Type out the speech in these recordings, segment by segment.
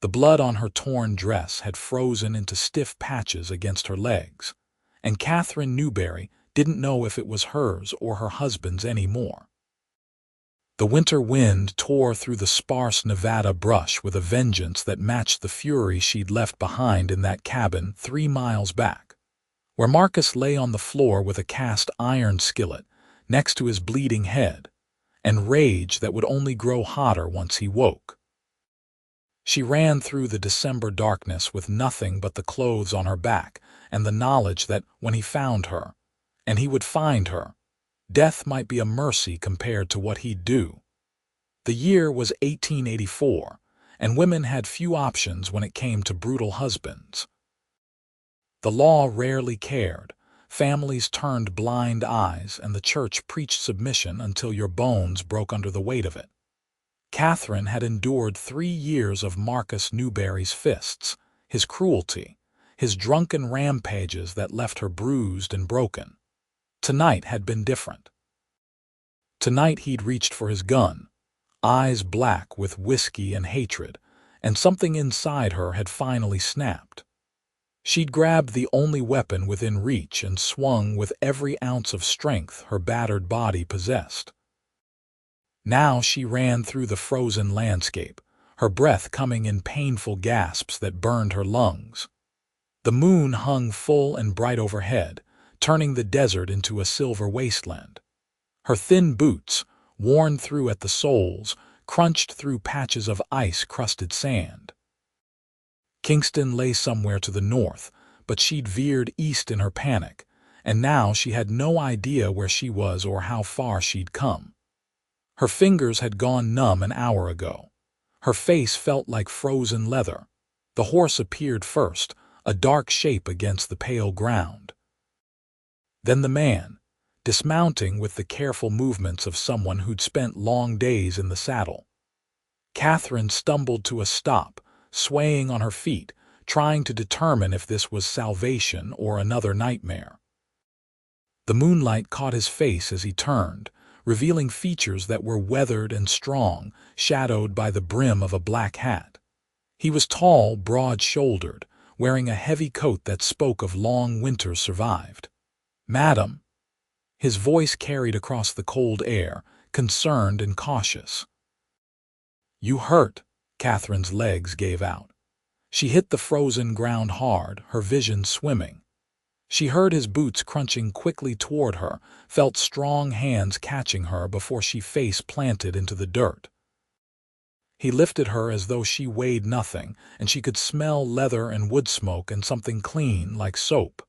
The blood on her torn dress had frozen into stiff patches against her legs, and Katherine Newbury didn't know if it was hers or her husband's anymore. The winter wind tore through the sparse Nevada brush with a vengeance that matched the fury she'd left behind in that cabin 3 miles back, where Marcus lay on the floor with a cast iron skillet next to his bleeding head, and rage that would only grow hotter once he woke. She ran through the December darkness with nothing but the clothes on her back and the knowledge that when he found her, and he would find her, death might be a mercy compared to what he'd do. The year was 1884, and women had few options when it came to brutal husbands. The law rarely cared. Families turned blind eyes, and the church preached submission until your bones broke under the weight of it. Katherine had endured 3 years of Marcus Newbury's fists, his cruelty, his drunken rampages that left her bruised and broken. Tonight had been different. Tonight he'd reached for his gun, eyes black with whiskey and hatred, and something inside her had finally snapped. She'd grabbed the only weapon within reach and swung with every ounce of strength her battered body possessed. Now she ran through the frozen landscape, her breath coming in painful gasps that burned her lungs. The moon hung full and bright overhead, turning the desert into a silver wasteland. Her thin boots, worn through at the soles, crunched through patches of ice-crusted sand. Kingston lay somewhere to the north, but she'd veered east in her panic, and now she had no idea where she was or how far she'd come. Her fingers had gone numb an hour ago. Her face felt like frozen leather. The horse appeared first, a dark shape against the pale ground. Then the man, dismounting with the careful movements of someone who'd spent long days in the saddle. Katherine stumbled to a stop, swaying on her feet, trying to determine if this was salvation or another nightmare. The moonlight caught his face as he turned, revealing features that were weathered and strong, shadowed by the brim of a black hat. He was tall, broad-shouldered, wearing a heavy coat that spoke of long winters survived. "Madam," his voice carried across the cold air, concerned and cautious. "You hurt?" Katherine's legs gave out. She hit the frozen ground hard, her vision swimming. She heard his boots crunching quickly toward her, felt strong hands catching her before she face planted into the dirt. He lifted her as though she weighed nothing, and she could smell leather and wood smoke and something clean like soap.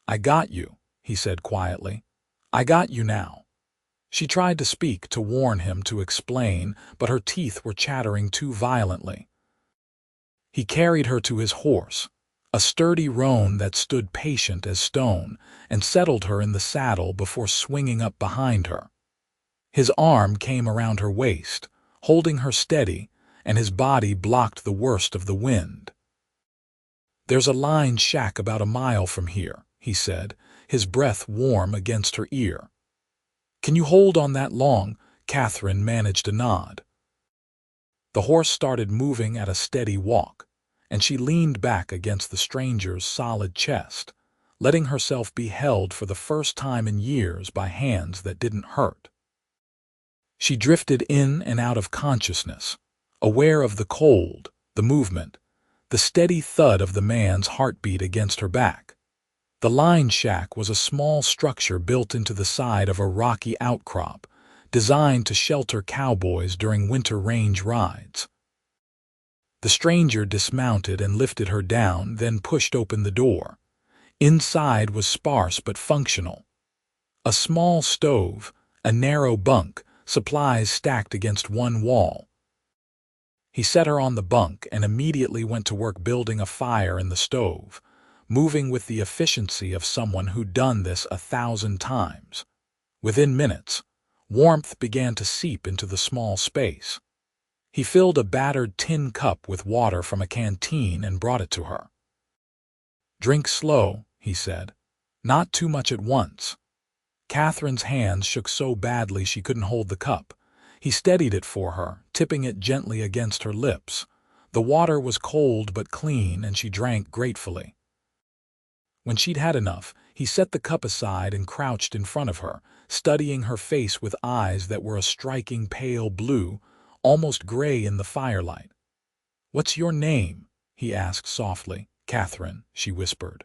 "I got you," he said quietly. "I got you now." She tried to speak, to warn him, to explain, but her teeth were chattering too violently. He carried her to his horse, a sturdy roan that stood patient as stone, and settled her in the saddle before swinging up behind her. His arm came around her waist, holding her steady, and his body blocked the worst of the wind. "There's a lined shack about a mile from here," he said, his breath warm against her ear. "Can you hold on that long?" Katherine managed a nod. The horse started moving at a steady walk, and she leaned back against the stranger's solid chest, letting herself be held for the first time in years by hands that didn't hurt. She drifted in and out of consciousness, aware of the cold, the movement, the steady thud of the man's heartbeat against her back. The line shack was a small structure built into the side of a rocky outcrop, designed to shelter cowboys during winter range rides. The stranger dismounted and lifted her down, then pushed open the door. Inside was sparse but functional. A small stove, a narrow bunk, supplies stacked against one wall. He set her on the bunk and immediately went to work building a fire in the stove, moving with the efficiency of someone who'd done this 1,000 times. Within minutes, warmth began to seep into the small space. He filled a battered tin cup with water from a canteen and brought it to her. "Drink slow," he said. "Not too much at once." Katherine's hands shook so badly she couldn't hold the cup. He steadied it for her, tipping it gently against her lips. The water was cold but clean, and she drank gratefully. When she'd had enough, he set the cup aside and crouched in front of her, studying her face with eyes that were a striking pale blue, almost gray in the firelight. "What's your name?" he asked softly. "Katherine," she whispered.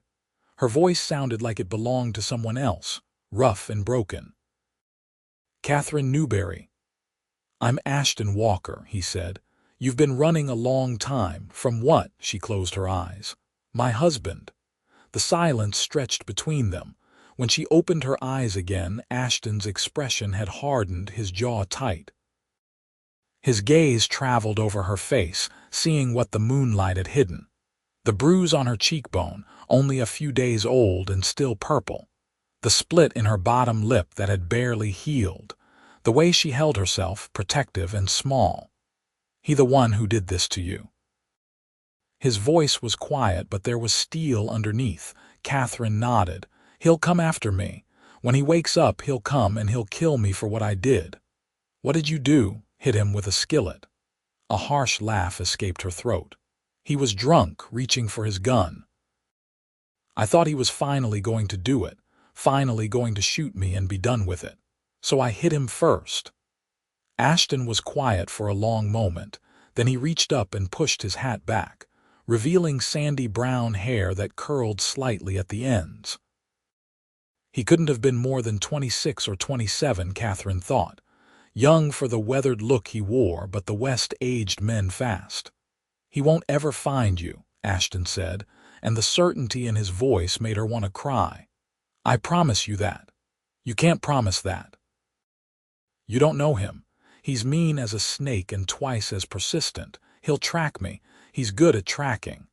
Her voice sounded like it belonged to someone else, rough and broken. "Katherine Newbury." "I'm Ashton Walker," he said. "You've been running a long time. From what?" She closed her eyes. "My husband." The silence stretched between them. When she opened her eyes again, Ashton's expression had hardened, his jaw tight. His gaze traveled over her face, seeing what the moonlight had hidden. The bruise on her cheekbone, only a few days old and still purple. The split in her bottom lip that had barely healed. The way she held herself, protective and small. "He the one who did this to you?" His voice was quiet, but there was steel underneath. Katherine nodded. "He'll come after me. When he wakes up, he'll come and he'll kill me for what I did." "What did you do?" "Hit him with a skillet." A harsh laugh escaped her throat. "He was drunk, reaching for his gun. I thought he was finally going to do it, finally going to shoot me and be done with it. So I hit him first." Ashton was quiet for a long moment. Then he reached up and pushed his hat back, revealing sandy brown hair that curled slightly at the ends. He couldn't have been more than 26 or 27, Katherine thought. Young for the weathered look he wore, but the West aged men fast. "He won't ever find you," Ashton said, and the certainty in his voice made her want to cry. "I promise you that." "You can't promise that. You don't know him. He's mean as a snake and twice as persistent. He'll track me. He's good at tracking.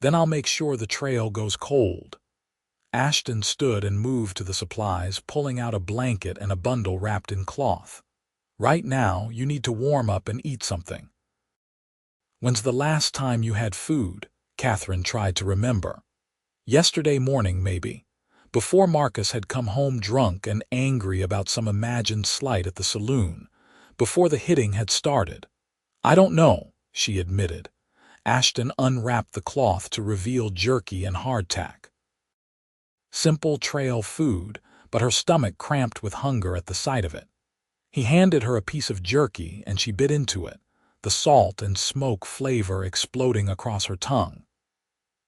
Then I'll make sure the trail goes cold." Ashton stood and moved to the supplies, pulling out a blanket and a bundle wrapped in cloth. "Right now, you need to warm up and eat something." "When's the last time you had food?" Katherine tried to remember. "Yesterday morning, maybe. Before Marcus had come home drunk and angry about some imagined slight at the saloon. Before the hitting had started." "I don't know," she admitted. Ashton unwrapped the cloth to reveal jerky and hardtack. Simple trail food, but her stomach cramped with hunger at the sight of it. He handed her a piece of jerky, and she bit into it, the salt and smoke flavor exploding across her tongue.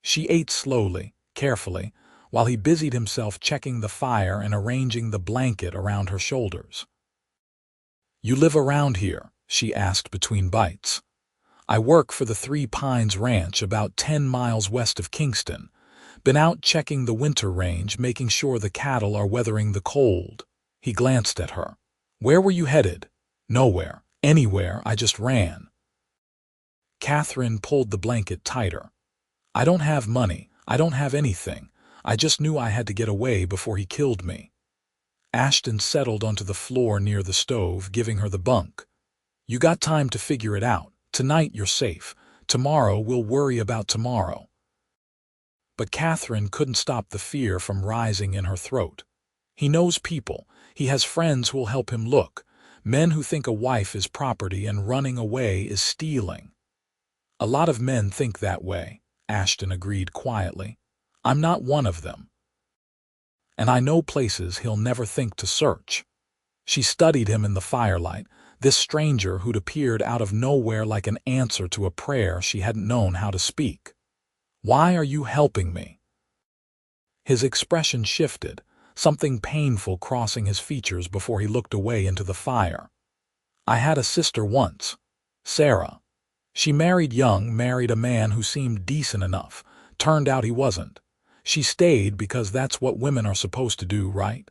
She ate slowly, carefully, while he busied himself checking the fire and arranging the blanket around her shoulders. "You live around here?" she asked between bites. "I work for the Three Pines Ranch about 10 miles west of Kingston. Been out checking the winter range, making sure the cattle are weathering the cold." He glanced at her. "Where were you headed?" "Nowhere. Anywhere. I just ran." Katherine pulled the blanket tighter. "I don't have money. I don't have anything. I just knew I had to get away before he killed me." Ashton settled onto the floor near the stove, giving her the bunk. "You got time to figure it out. Tonight you're safe. Tomorrow we'll worry about tomorrow." But Katherine couldn't stop the fear from rising in her throat. He knows people. He has friends who'll help him look. Men who think a wife is property and running away is stealing. "A lot of men think that way," Ashton agreed quietly. "I'm not one of them. And I know places he'll never think to search." She studied him in the firelight, this stranger who'd appeared out of nowhere like an answer to a prayer she hadn't known how to speak. "Why are you helping me?" His expression shifted, something painful crossing his features before he looked away into the fire. "I had a sister once. Sarah. She married young, married a man who seemed decent enough. Turned out he wasn't. She stayed because that's what women are supposed to do, right?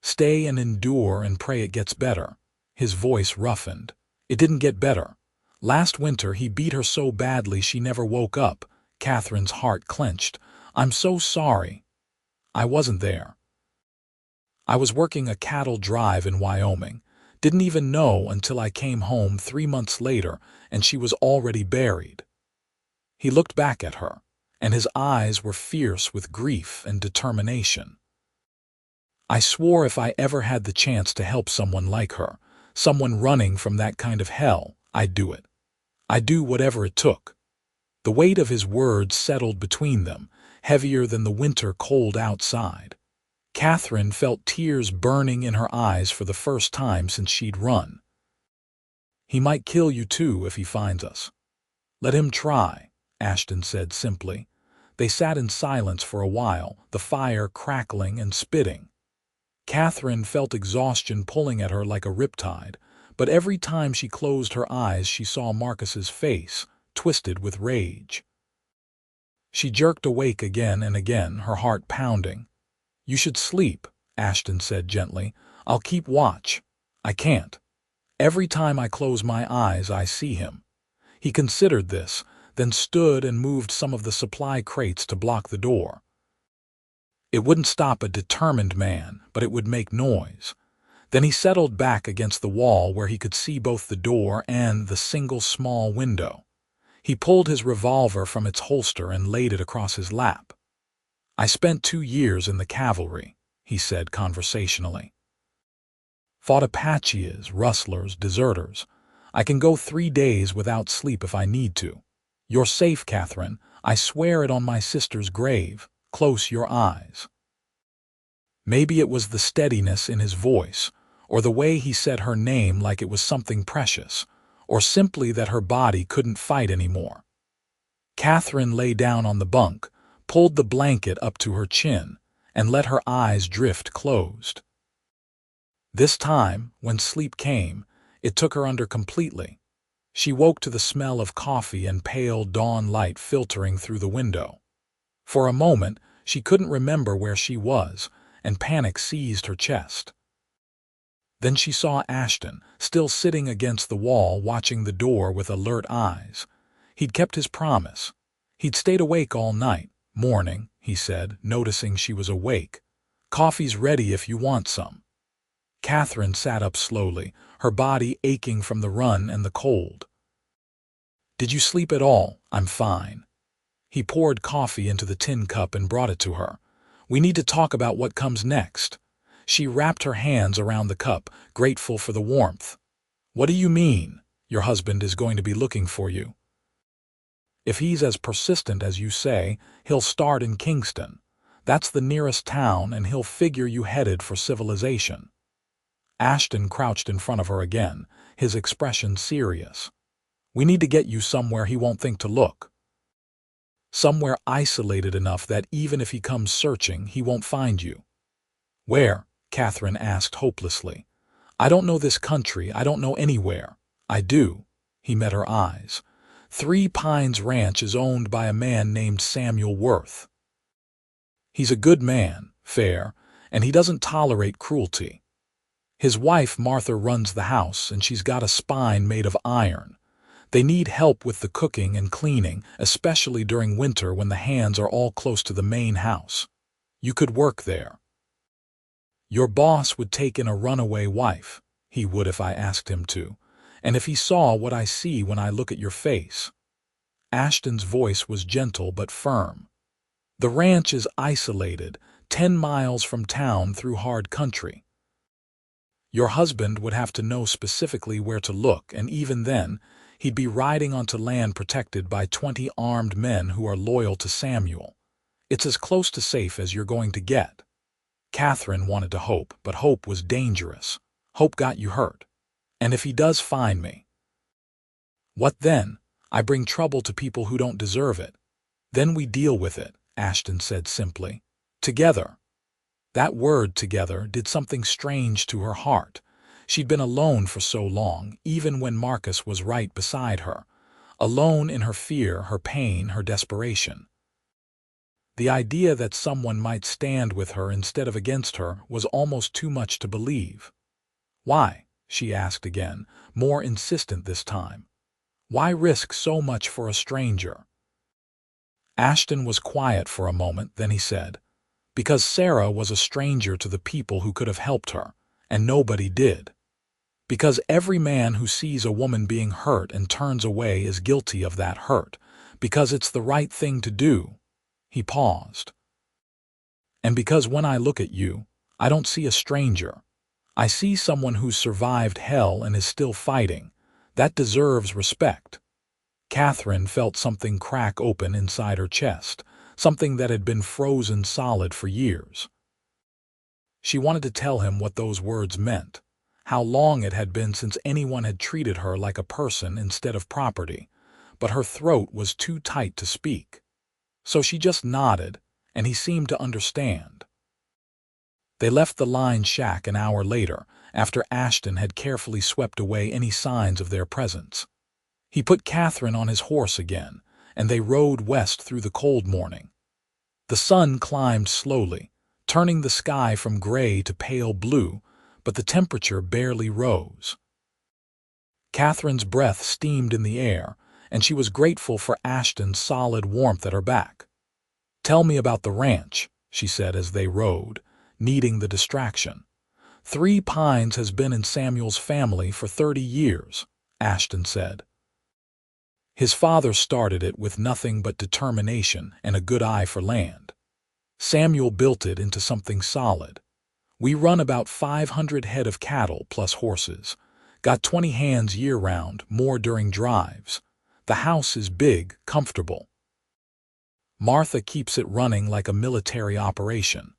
Stay and endure and pray it gets better." His voice roughened. "It didn't get better. Last winter he beat her so badly she never woke up." Katherine's heart clenched. "I'm so sorry." "I wasn't there. I was working a cattle drive in Wyoming. Didn't even know until I came home 3 months later and she was already buried." He looked back at her, and his eyes were fierce with grief and determination. "I swore if I ever had the chance to help someone like her, someone running from that kind of hell, I'd do it. I'd do whatever it took. The weight of his words settled between them, heavier than the winter cold outside. Katherine felt tears burning in her eyes for the first time since she'd run. He might kill you too if he finds us. Let him try, Ashton said simply. They sat in silence for a while, the fire crackling and spitting. Katherine felt exhaustion pulling at her like a riptide, but every time she closed her eyes she saw Marcus's face, twisted with rage. She jerked awake again and again, her heart pounding. "You should sleep," Ashton said gently. "I'll keep watch." "I can't. Every time I close my eyes I see him." He considered this, then stood and moved some of the supply crates to block the door. It wouldn't stop a determined man, but it would make noise. Then he settled back against the wall where he could see both the door and the single small window. He pulled his revolver from its holster and laid it across his lap. "I spent 2 years in the cavalry," he said conversationally. "Fought Apaches, rustlers, deserters. I can go 3 days without sleep if I need to. You're safe, Katherine. I swear it on my sister's grave. Close your eyes." Maybe it was the steadiness in his voice, or the way he said her name like it was something precious, or simply that her body couldn't fight anymore. Katherine lay down on the bunk, pulled the blanket up to her chin, and let her eyes drift closed. This time, when sleep came, it took her under completely. She woke to the smell of coffee and pale dawn light filtering through the window. For a moment, she couldn't remember where she was, and panic seized her chest. Then she saw Ashton, still sitting against the wall watching the door with alert eyes. He'd kept his promise. He'd stayed awake all night. "Morning," he said, noticing she was awake. "Coffee's ready if you want some." Katherine sat up slowly, her body aching from the run and the cold. "Did you sleep at all?" "I'm fine." He poured coffee into the tin cup and brought it to her. "We need to talk about what comes next." She wrapped her hands around the cup, grateful for the warmth. "What do you mean? Your husband is going to be looking for you." "If he's as persistent as you say, he'll start in Kingston. That's the nearest town, and he'll figure you headed for civilization." Ashton crouched in front of her again, his expression serious. "We need to get you somewhere he won't think to look. Somewhere isolated enough that even if he comes searching, he won't find you." "Where?" Katherine asked hopelessly. "I don't know this country. I don't know anywhere." "I do." He met her eyes. 3 Pines Ranch is owned by a man named Samuel Worth. He's a good man, fair, and he doesn't tolerate cruelty. His wife Martha runs the house, and she's got a spine made of iron. They need help with the cooking and cleaning, especially during winter when the hands are all close to the main house. You could work there. Your boss would take in a runaway wife. He would if I asked him to, and if he saw what I see when I look at your face." Ashton's voice was gentle but firm. "The ranch is isolated, 10 miles from town through hard country. Your husband would have to know specifically where to look, and even then, he'd be riding onto land protected by 20 armed men who are loyal to Samuel. It's as close to safe as you're going to get." Katherine wanted to hope, but hope was dangerous. Hope got you hurt. "And if he does find me?" "What then? I bring trouble to people who don't deserve it. Then we deal with it," Ashton said simply. "Together." That word, together, did something strange to her heart. She'd been alone for so long, even when Marcus was right beside her. Alone in her fear, her pain, her desperation. The idea that someone might stand with her instead of against her was almost too much to believe. "Why?" she asked again, more insistent this time. "Why risk so much for a stranger?" Ashton was quiet for a moment, then he said, "Because Sarah was a stranger to the people who could have helped her, and nobody did. Because every man who sees a woman being hurt and turns away is guilty of that hurt. Because it's the right thing to do." He paused. "And because when I look at you, I don't see a stranger. I see someone who's survived hell and is still fighting. That deserves respect." Katherine felt something crack open inside her chest, something that had been frozen solid for years. She wanted to tell him what those words meant, how long it had been since anyone had treated her like a person instead of property, but her throat was too tight to speak. So she just nodded, and he seemed to understand. They left the line shack an hour later, after Ashton had carefully swept away any signs of their presence. He put Katherine on his horse again, and they rode west through the cold morning. The sun climbed slowly, turning the sky from gray to pale blue, but the temperature barely rose. Katherine's breath steamed in the air, and she was grateful for Ashton's solid warmth at her back. "Tell me about the ranch," she said as they rode, needing the distraction. "Three Pines has been in Samuel's family for 30 years, Ashton said. His father started it with nothing but determination and a good eye for land. Samuel built it into something solid. We run about 500 head of cattle plus horses. Got 20 hands year-round, more during drives. The house is big, comfortable. Martha keeps it running like a military operation."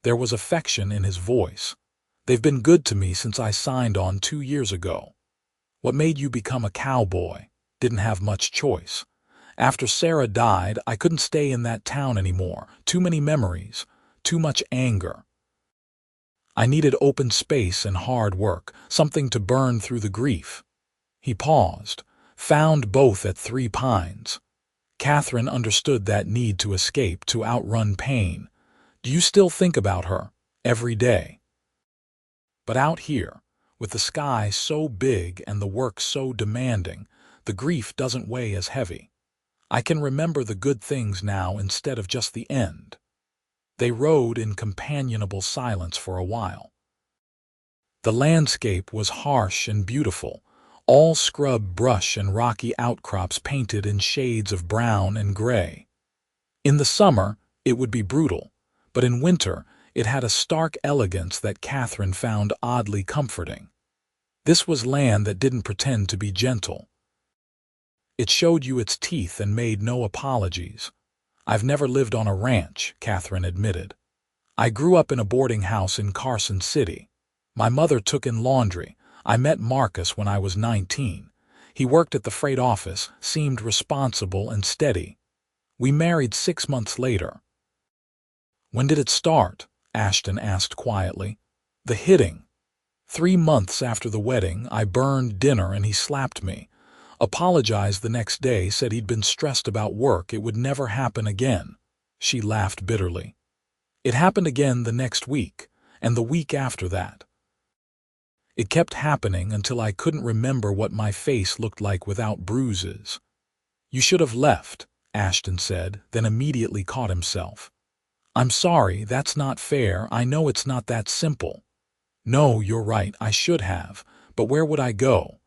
There was affection in his voice. "They've been good to me since I signed on 2 years ago. What made you become a cowboy? Didn't have much choice. After Sarah died, I couldn't stay in that town anymore. Too many memories, too much anger. I needed open space and hard work, something to burn through the grief." He paused, "Found both at Three Pines." Katherine understood that need to escape, to outrun pain. "Do you still think about her? Every day?" "But out here, with the sky so big and the work so demanding, the grief doesn't weigh as heavy. I can remember the good things now instead of just the end." They rode in companionable silence for a while. The landscape was harsh and beautiful, all scrub brush and rocky outcrops painted in shades of brown and gray. In the summer, it would be brutal, but in winter, it had a stark elegance that Katherine found oddly comforting. This was land that didn't pretend to be gentle. It showed you its teeth and made no apologies. "I've never lived on a ranch," Katherine admitted. "I grew up in a boarding house in Carson City. My mother took in laundry. I met Marcus when I was 19. He worked at the freight office, seemed responsible and steady. We married 6 months later." "When did it start?" Ashton asked quietly. "The hitting. 3 months after the wedding, I burned dinner and he slapped me. Apologized the next day, said he'd been stressed about work, it would never happen again." She laughed bitterly. "It happened again the next week, and the week after that. It kept happening until I couldn't remember what my face looked like without bruises." "You should have left," Ashton said, then immediately caught himself. "I'm sorry, that's not fair. I know it's not that simple." "No, you're right, I should have, but where would I go?"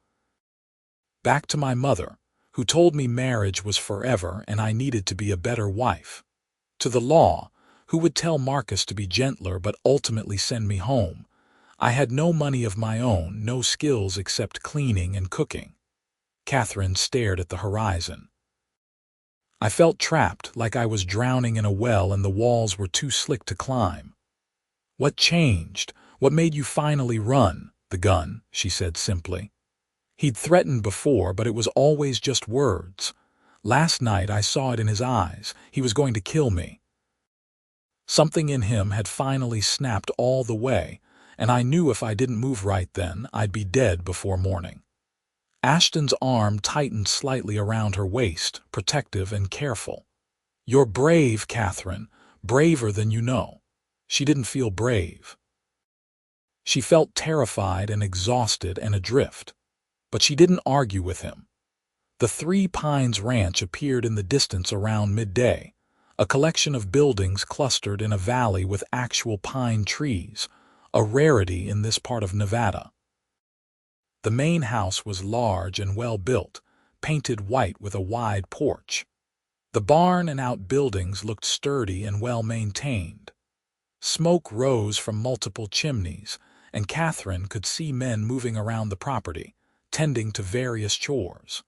"Back to my mother, who told me marriage was forever and I needed to be a better wife. To the law, who would tell Marcus to be gentler but ultimately send me home. I had no money of my own, no skills except cleaning and cooking." Katherine stared at the horizon. "I felt trapped, like I was drowning in a well and the walls were too slick to climb." "What changed? What made you finally run?" "The gun," she said simply. "He'd threatened before, but it was always just words. Last night I saw it in his eyes. He was going to kill me. Something in him had finally snapped all the way, and I knew if I didn't move right then, I'd be dead before morning." Ashton's arm tightened slightly around her waist, protective and careful. "You're brave, Katherine, braver than you know." She didn't feel brave. She felt terrified and exhausted and adrift. But she didn't argue with him. The Three Pines Ranch appeared in the distance around midday, a collection of buildings clustered in a valley with actual pine trees, a rarity in this part of Nevada. The main house was large and well-built, painted white with a wide porch. The barn and outbuildings looked sturdy and well-maintained. Smoke rose from multiple chimneys, and Katherine could see men moving around the property, tending to various chores.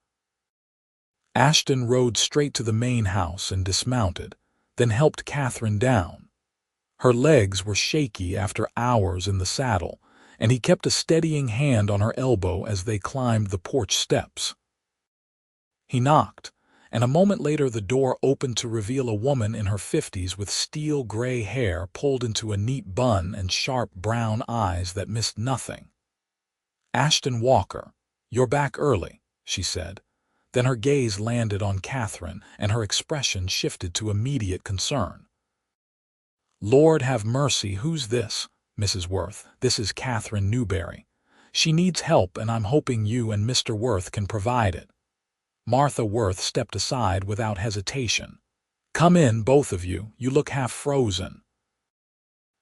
Ashton rode straight to the main house and dismounted, then helped Katherine down. Her legs were shaky after hours in the saddle, and he kept a steadying hand on her elbow as they climbed the porch steps. He knocked, and a moment later the door opened to reveal a woman in her 50s with steel-gray hair pulled into a neat bun and sharp brown eyes that missed nothing. "Ashton Walker, you're back early," she said. Then her gaze landed on Katherine, and her expression shifted to immediate concern. "Lord have mercy, who's this, Mrs. Worth?" "This is Katherine Newbury. She needs help, and I'm hoping you and Mr. Worth can provide it." Martha Worth stepped aside without hesitation. "Come in, both of you. You look half frozen."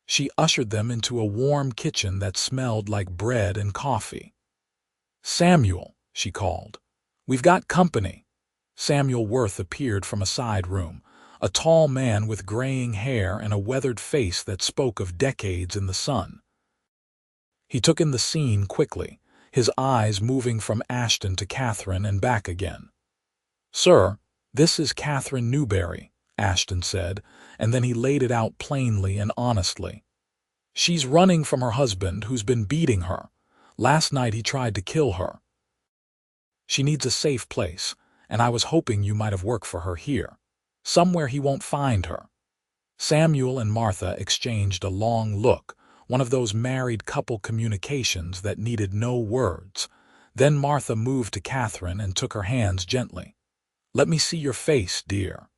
She ushered them into a warm kitchen that smelled like bread and coffee. "Samuel," she called. "We've got company." Samuel Worth appeared from a side room, a tall man with graying hair and a weathered face that spoke of decades in the sun. He took in the scene quickly, his eyes moving from Ashton to Katherine and back again. "Sir, this is Katherine Newbury," Ashton said, and then he laid it out plainly and honestly. "She's running from her husband, who's been beating her. Last night he tried to kill her. She needs a safe place, and I was hoping you might have worked for her here. Somewhere he won't find her." Samuel and Martha exchanged a long look, one of those married couple communications that needed no words. Then Martha moved to Katherine and took her hands gently. "Let me see your face, dear."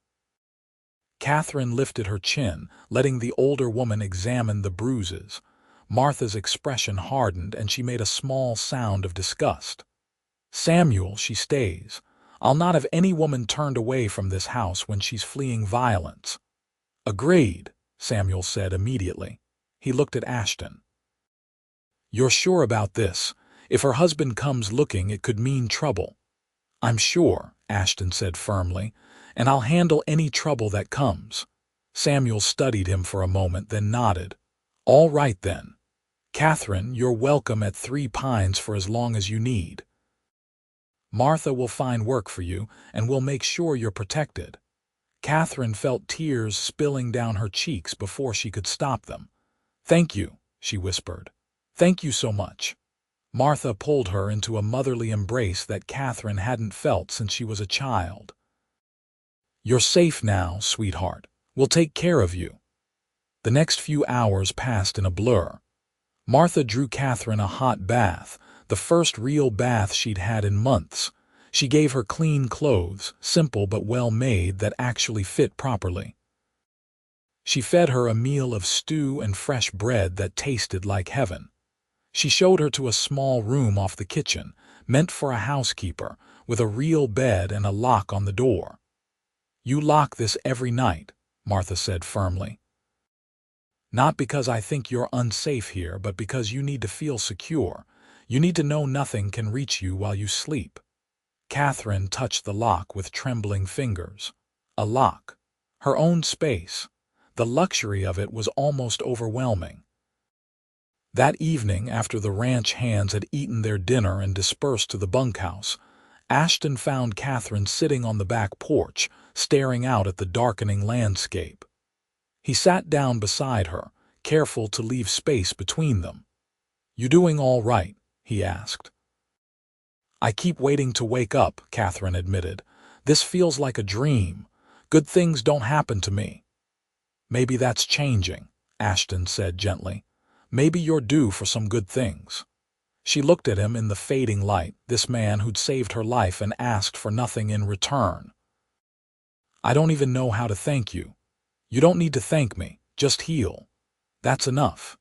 Katherine lifted her chin, letting the older woman examine the bruises. Martha's expression hardened, and she made a small sound of disgust. "Samuel, she stays. I'll not have any woman turned away from this house when she's fleeing violence." "Agreed," Samuel said immediately. He looked at Ashton. "You're sure about this? If her husband comes looking, it could mean trouble." "I'm sure," Ashton said firmly, "and I'll handle any trouble that comes." Samuel studied him for a moment, then nodded. "All right, then. Katherine, you're welcome at 3 Pines for as long as you need. Martha will find work for you, and we'll make sure you're protected." Katherine felt tears spilling down her cheeks before she could stop them. "Thank you," she whispered. "Thank you so much." Martha pulled her into a motherly embrace that Katherine hadn't felt since she was a child. "You're safe now, sweetheart. We'll take care of you." The next few hours passed in a blur. Martha drew Katherine a hot bath, the first real bath she'd had in months. She gave her clean clothes, simple but well-made, that actually fit properly. She fed her a meal of stew and fresh bread that tasted like heaven. She showed her to a small room off the kitchen, meant for a housekeeper, with a real bed and a lock on the door. "You lock this every night," Martha said firmly. "Not because I think you're unsafe here, but because you need to feel secure. You need to know nothing can reach you while you sleep." Katherine touched the lock with trembling fingers. A lock. Her own space. The luxury of it was almost overwhelming. That evening, after the ranch hands had eaten their dinner and dispersed to the bunkhouse, Ashton found Katherine sitting on the back porch, staring out at the darkening landscape. He sat down beside her, careful to leave space between them. "You doing all right?" he asked. "I keep waiting to wake up," Katherine admitted. "This feels like a dream. Good things don't happen to me." "Maybe that's changing," Ashton said gently. "Maybe you're due for some good things." She looked at him in the fading light, this man who'd saved her life and asked for nothing in return. "I don't even know how to thank you." "You don't need to thank me. Just heal. That's enough."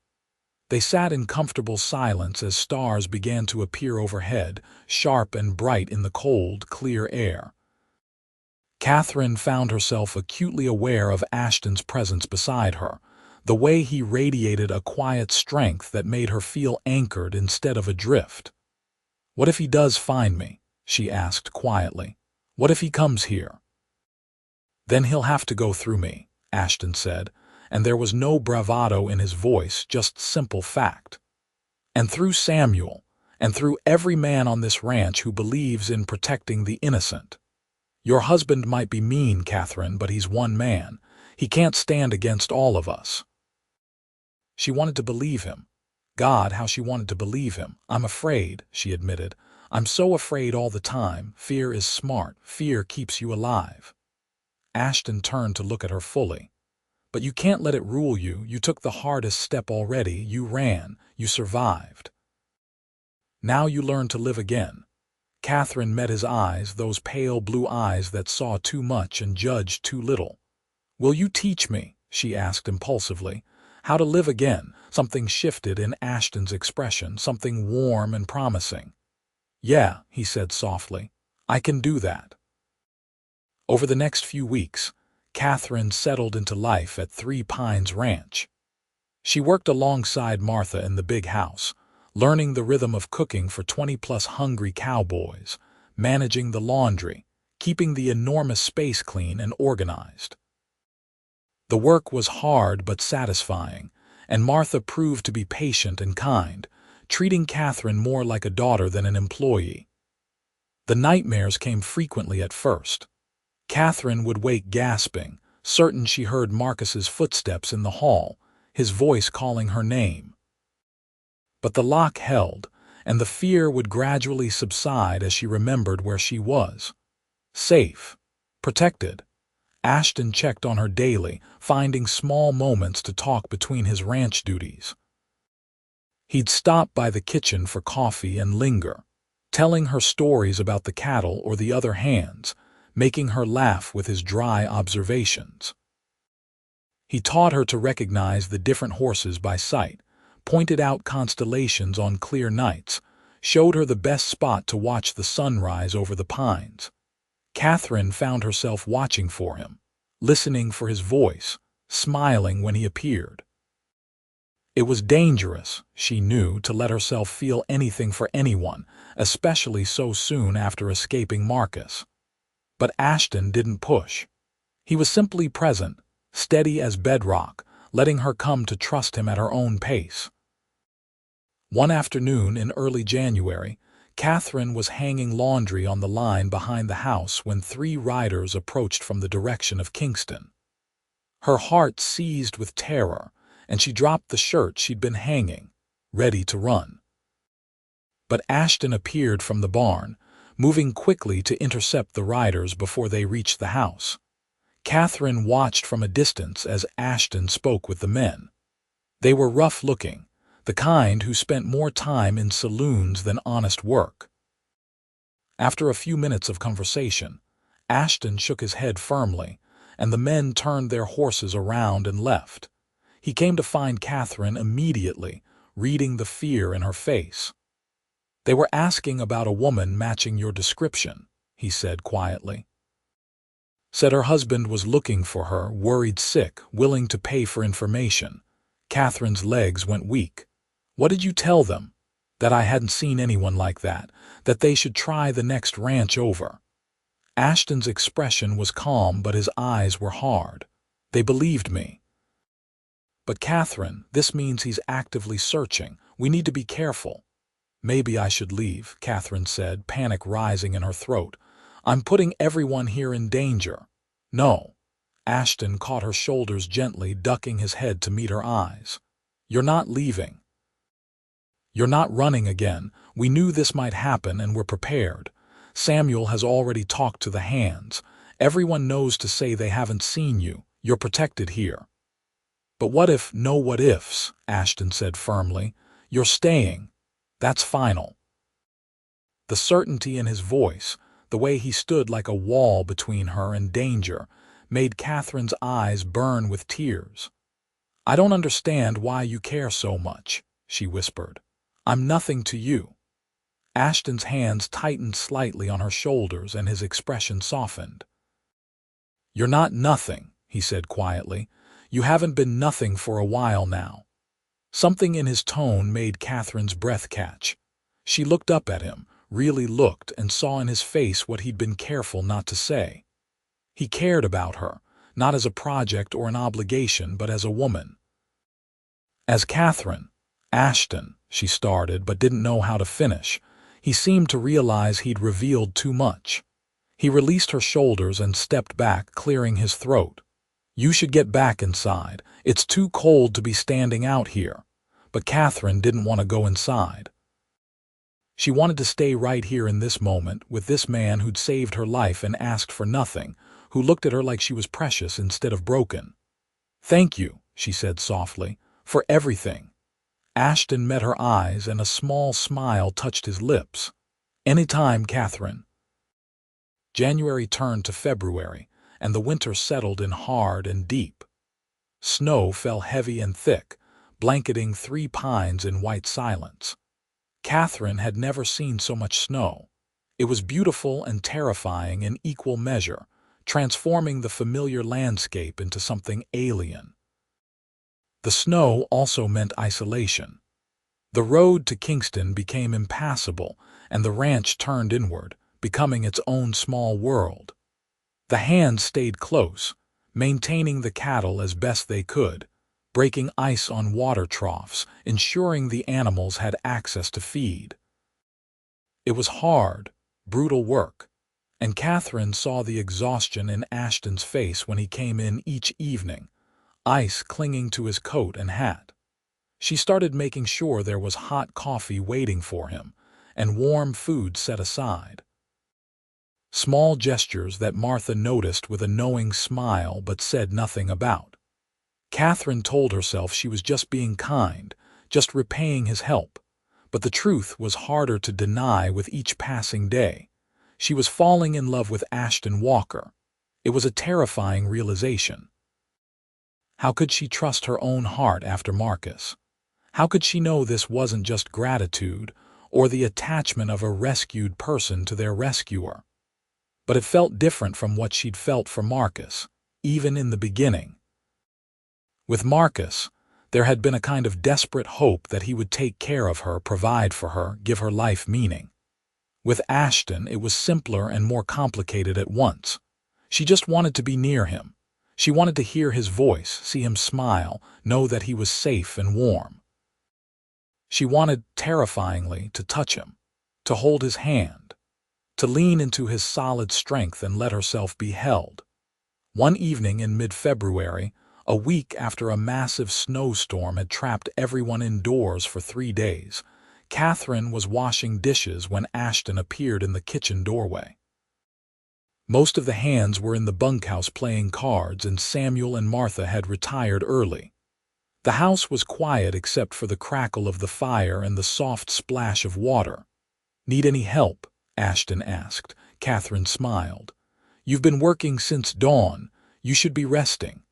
They sat in comfortable silence as stars began to appear overhead, sharp and bright in the cold, clear air. Katherine found herself acutely aware of Ashton's presence beside her, the way he radiated a quiet strength that made her feel anchored instead of adrift. "What if he does find me?" she asked quietly. "What if he comes here?" "Then he'll have to go through me," Ashton said, and there was no bravado in his voice, just simple fact. "And through Samuel, and through every man on this ranch who believes in protecting the innocent. Your husband might be mean, Katherine, but he's one man. He can't stand against all of us. She wanted to believe him. God, how she wanted to believe him. I'm afraid, she admitted. I'm so afraid all the time. Fear is smart. Fear keeps you alive. Ashton turned to look at her fully. But you can't let it rule you. You took the hardest step already. You ran. You survived. Now you learn to live again. Katherine met his eyes, those pale blue eyes that saw too much and judged too little. Will you teach me, she asked impulsively, how to live again? Something shifted in Ashton's expression, something warm and promising. Yeah, he said softly, I can do that. Over the next few weeks, Katherine settled into life at Three Pines Ranch. She worked alongside Martha in the big house, learning the rhythm of cooking for 20-plus hungry cowboys, managing the laundry, keeping the enormous space clean and organized. The work was hard but satisfying, and Martha proved to be patient and kind, treating Katherine more like a daughter than an employee. The nightmares came frequently at first. Katherine would wake gasping, certain she heard Marcus's footsteps in the hall, his voice calling her name. But the lock held, and the fear would gradually subside as she remembered where she was. Safe. Protected. Ashton checked on her daily, finding small moments to talk between his ranch duties. He'd stop by the kitchen for coffee and linger, telling her stories about the cattle or the other hands, making her laugh with his dry observations. He taught her to recognize the different horses by sight, pointed out constellations on clear nights, showed her the best spot to watch the sunrise over the pines. Katherine found herself watching for him, listening for his voice, smiling when he appeared. It was dangerous, she knew, to let herself feel anything for anyone, especially so soon after escaping Marcus. But Ashton didn't push. He was simply present, steady as bedrock, letting her come to trust him at her own pace. One afternoon in early January, Katherine was hanging laundry on the line behind the house when 3 riders approached from the direction of Kingston. Her heart seized with terror, and she dropped the shirt she'd been hanging, ready to run. But Ashton appeared from the barn, moving quickly to intercept the riders before they reached the house. Katherine watched from a distance as Ashton spoke with the men. They were rough-looking, the kind who spent more time in saloons than honest work. After a few minutes of conversation, Ashton shook his head firmly, and the men turned their horses around and left. He came to find Katherine immediately, reading the fear in her face. They were asking about a woman matching your description, he said quietly. Said her husband was looking for her, worried sick, willing to pay for information. Katherine's legs went weak. What did you tell them? That I hadn't seen anyone like that, that they should try the next ranch over. Ashton's expression was calm, but his eyes were hard. They believed me. But Katherine, this means he's actively searching. We need to be careful. Maybe I should leave, Katherine said, panic rising in her throat. I'm putting everyone here in danger. No. Ashton caught her shoulders gently, ducking his head to meet her eyes. You're not leaving. You're not running again. We knew this might happen and we're prepared. Samuel has already talked to the hands. Everyone knows to say they haven't seen you. You're protected here. But what if, no what ifs, Ashton said firmly. You're staying. That's final. The certainty in his voice, the way he stood like a wall between her and danger, made Katherine's eyes burn with tears. I don't understand why you care so much, she whispered. I'm nothing to you. Ashton's hands tightened slightly on her shoulders and his expression softened. You're not nothing, he said quietly. You haven't been nothing for a while now. Something in his tone made Katherine's breath catch. She looked up at him, really looked, and saw in his face what he'd been careful not to say. He cared about her, not as a project or an obligation, but as a woman. As Katherine, Ashton, she started, but didn't know how to finish. He seemed to realize he'd revealed too much. He released her shoulders and stepped back, clearing his throat. You should get back inside. It's too cold to be standing out here. But Katherine didn't want to go inside. She wanted to stay right here in this moment with this man who'd saved her life and asked for nothing, who looked at her like she was precious instead of broken. Thank you, she said softly, for everything. Ashton met her eyes and a small smile touched his lips. Anytime, Katherine. January turned to February, and the winter settled in hard and deep. Snow fell heavy and thick, blanketing 3 pines in white silence. Katherine had never seen so much snow. It was beautiful and terrifying in equal measure, transforming the familiar landscape into something alien. The snow also meant isolation. The road to Kingston became impassable, and the ranch turned inward, becoming its own small world. The hands stayed close, maintaining the cattle as best they could, breaking ice on water troughs, ensuring the animals had access to feed. It was hard, brutal work, and Katherine saw the exhaustion in Ashton's face when he came in each evening, ice clinging to his coat and hat. She started making sure there was hot coffee waiting for him and warm food set aside. Small gestures that Martha noticed with a knowing smile but said nothing about. Katherine told herself she was just being kind, just repaying his help, but the truth was harder to deny with each passing day. She was falling in love with Ashton Walker. It was a terrifying realization. How could she trust her own heart after Marcus? How could she know this wasn't just gratitude or the attachment of a rescued person to their rescuer? But it felt different from what she'd felt for Marcus, even in the beginning. With Marcus, there had been a kind of desperate hope that he would take care of her, provide for her, give her life meaning. With Ashton, it was simpler and more complicated at once. She just wanted to be near him. She wanted to hear his voice, see him smile, know that he was safe and warm. She wanted, terrifyingly, to touch him, to hold his hand, to lean into his solid strength and let herself be held. One evening in mid-February, a week after a massive snowstorm had trapped everyone indoors for 3 days, Katherine was washing dishes when Ashton appeared in the kitchen doorway. Most of the hands were in the bunkhouse playing cards, and Samuel and Martha had retired early. The house was quiet except for the crackle of the fire and the soft splash of water. "Need any help?" Ashton asked. Katherine smiled. "You've been working since dawn. You should be resting."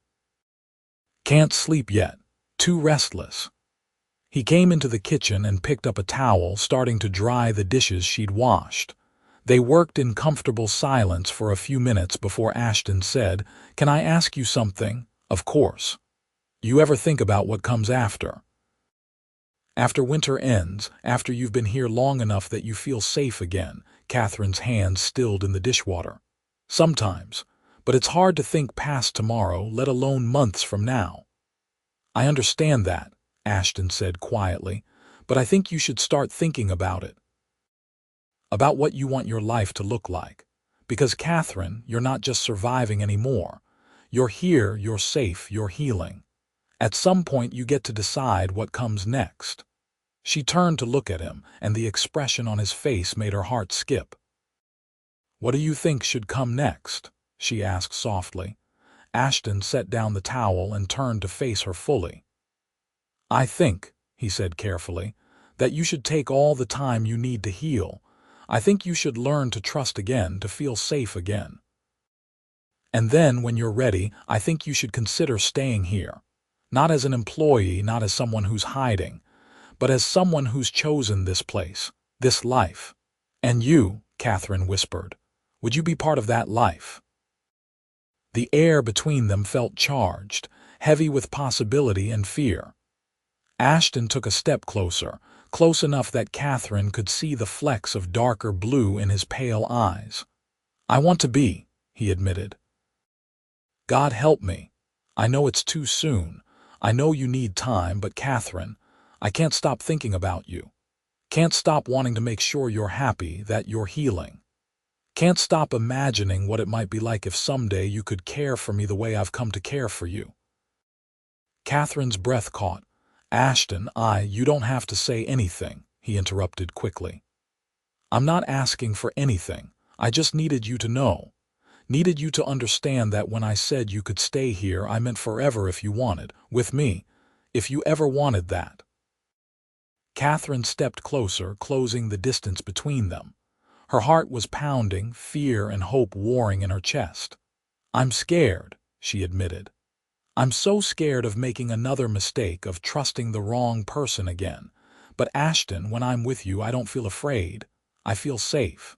"Can't sleep yet. Too restless." He came into the kitchen and picked up a towel, starting to dry the dishes she'd washed. They worked in comfortable silence for a few minutes before Ashton said, "Can I ask you something?" "Of course." "You ever think about what comes after? After winter ends, after you've been here long enough that you feel safe again?" Katherine's hands stilled in the dishwater. "Sometimes, but it's hard to think past tomorrow, let alone months from now." "I understand that," Ashton said quietly, "but I think you should start thinking about it. About what you want your life to look like. Because, Katherine, you're not just surviving anymore. You're here, you're safe, you're healing. At some point you get to decide what comes next." She turned to look at him, and the expression on his face made her heart skip. "What do you think should come next?" she asked softly. Ashton set down the towel and turned to face her fully. "I think," he said carefully, "that you should take all the time you need to heal. I think you should learn to trust again, to feel safe again. And then, when you're ready, I think you should consider staying here. Not as an employee, not as someone who's hiding, but as someone who's chosen this place, this life." "And you," Katherine whispered, "would you be part of that life?" The air between them felt charged, heavy with possibility and fear. Ashton took a step closer, close enough that Katherine could see the flecks of darker blue in his pale eyes. "I want to be," he admitted. "God help me. I know it's too soon. I know you need time, but Katherine, I can't stop thinking about you. Can't stop wanting to make sure you're happy, that you're healing." Can't stop imagining what it might be like if someday you could care for me the way I've come to care for you." Catherine's breath caught. "Ashton, you don't have to say anything," he interrupted quickly. "I'm not asking for anything. I just needed you to know. Needed you to understand that when I said you could stay here, I meant forever if you wanted, with me, if you ever wanted that." Katherine stepped closer, closing the distance between them. Her heart was pounding, fear and hope warring in her chest. "I'm scared," she admitted. "I'm so scared of making another mistake, of trusting the wrong person again. But Ashton, when I'm with you, I don't feel afraid. I feel safe.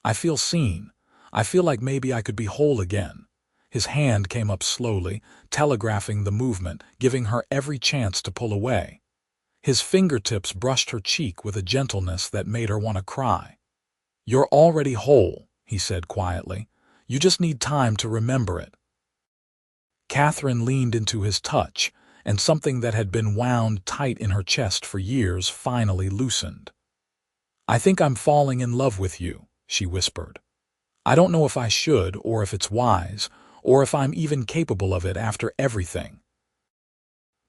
I feel seen. I feel like maybe I could be whole again." His hand came up slowly, telegraphing the movement, giving her every chance to pull away. His fingertips brushed her cheek with a gentleness that made her want to cry. "You're already whole," he said quietly. "You just need time to remember it." Katherine leaned into his touch, and something that had been wound tight in her chest for years finally loosened. "I think I'm falling in love with you," she whispered. "I don't know if I should, or if it's wise, or if I'm even capable of it after everything.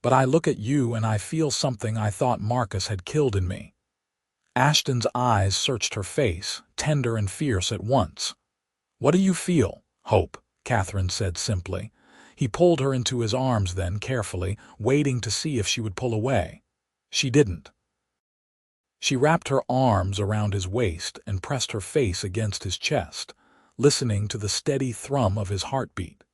But I look at you and I feel something I thought Marcus had killed in me." Ashton's eyes searched her face, tender and fierce at once. "What do you feel?" "Hope," Katherine said simply. He pulled her into his arms then, carefully, waiting to see if she would pull away. She didn't. She wrapped her arms around his waist and pressed her face against his chest, listening to the steady thrum of his heartbeat.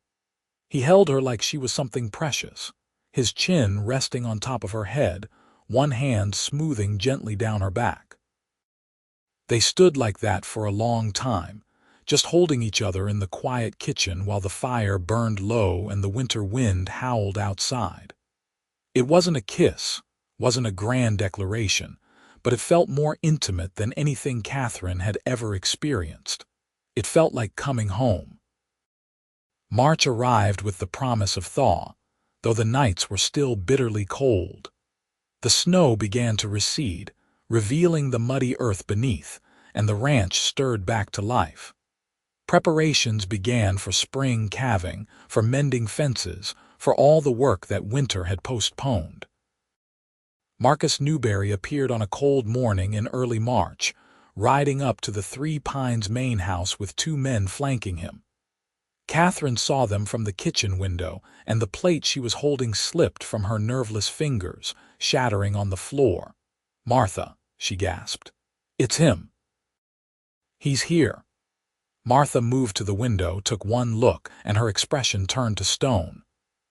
He held her like she was something precious, his chin resting on top of her head, one hand smoothing gently down her back. They stood like that for a long time, just holding each other in the quiet kitchen while the fire burned low and the winter wind howled outside. It wasn't a kiss, wasn't a grand declaration, but it felt more intimate than anything Katherine had ever experienced. It felt like coming home. March arrived with the promise of thaw, though the nights were still bitterly cold. The snow began to recede, revealing the muddy earth beneath, and the ranch stirred back to life. Preparations began for spring calving, for mending fences, for all the work that winter had postponed. Marcus Newbury appeared on a cold morning in early March, riding up to the Three Pines main house with two men flanking him. Katherine saw them from the kitchen window, and the plate she was holding slipped from her nerveless fingers, shattering on the floor. "Martha," she gasped. "It's him. He's here." Martha moved to the window, took one look, and her expression turned to stone.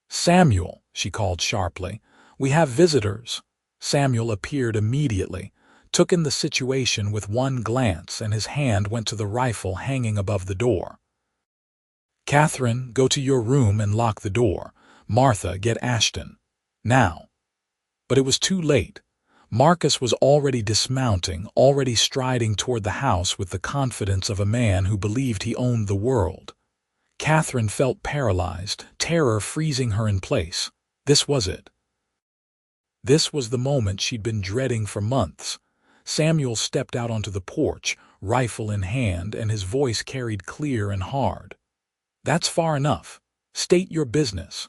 "Samuel," she called sharply, "we have visitors." Samuel appeared immediately, took in the situation with one glance, and his hand went to the rifle hanging above the door. "Katherine, go to your room and lock the door. Martha, get Ashton. Now." But it was too late. Marcus was already dismounting, already striding toward the house with the confidence of a man who believed he owned the world. Katherine felt paralyzed, terror freezing her in place. This was it. This was the moment she'd been dreading for months. Samuel stepped out onto the porch, rifle in hand, and his voice carried clear and hard. "That's far enough. State your business."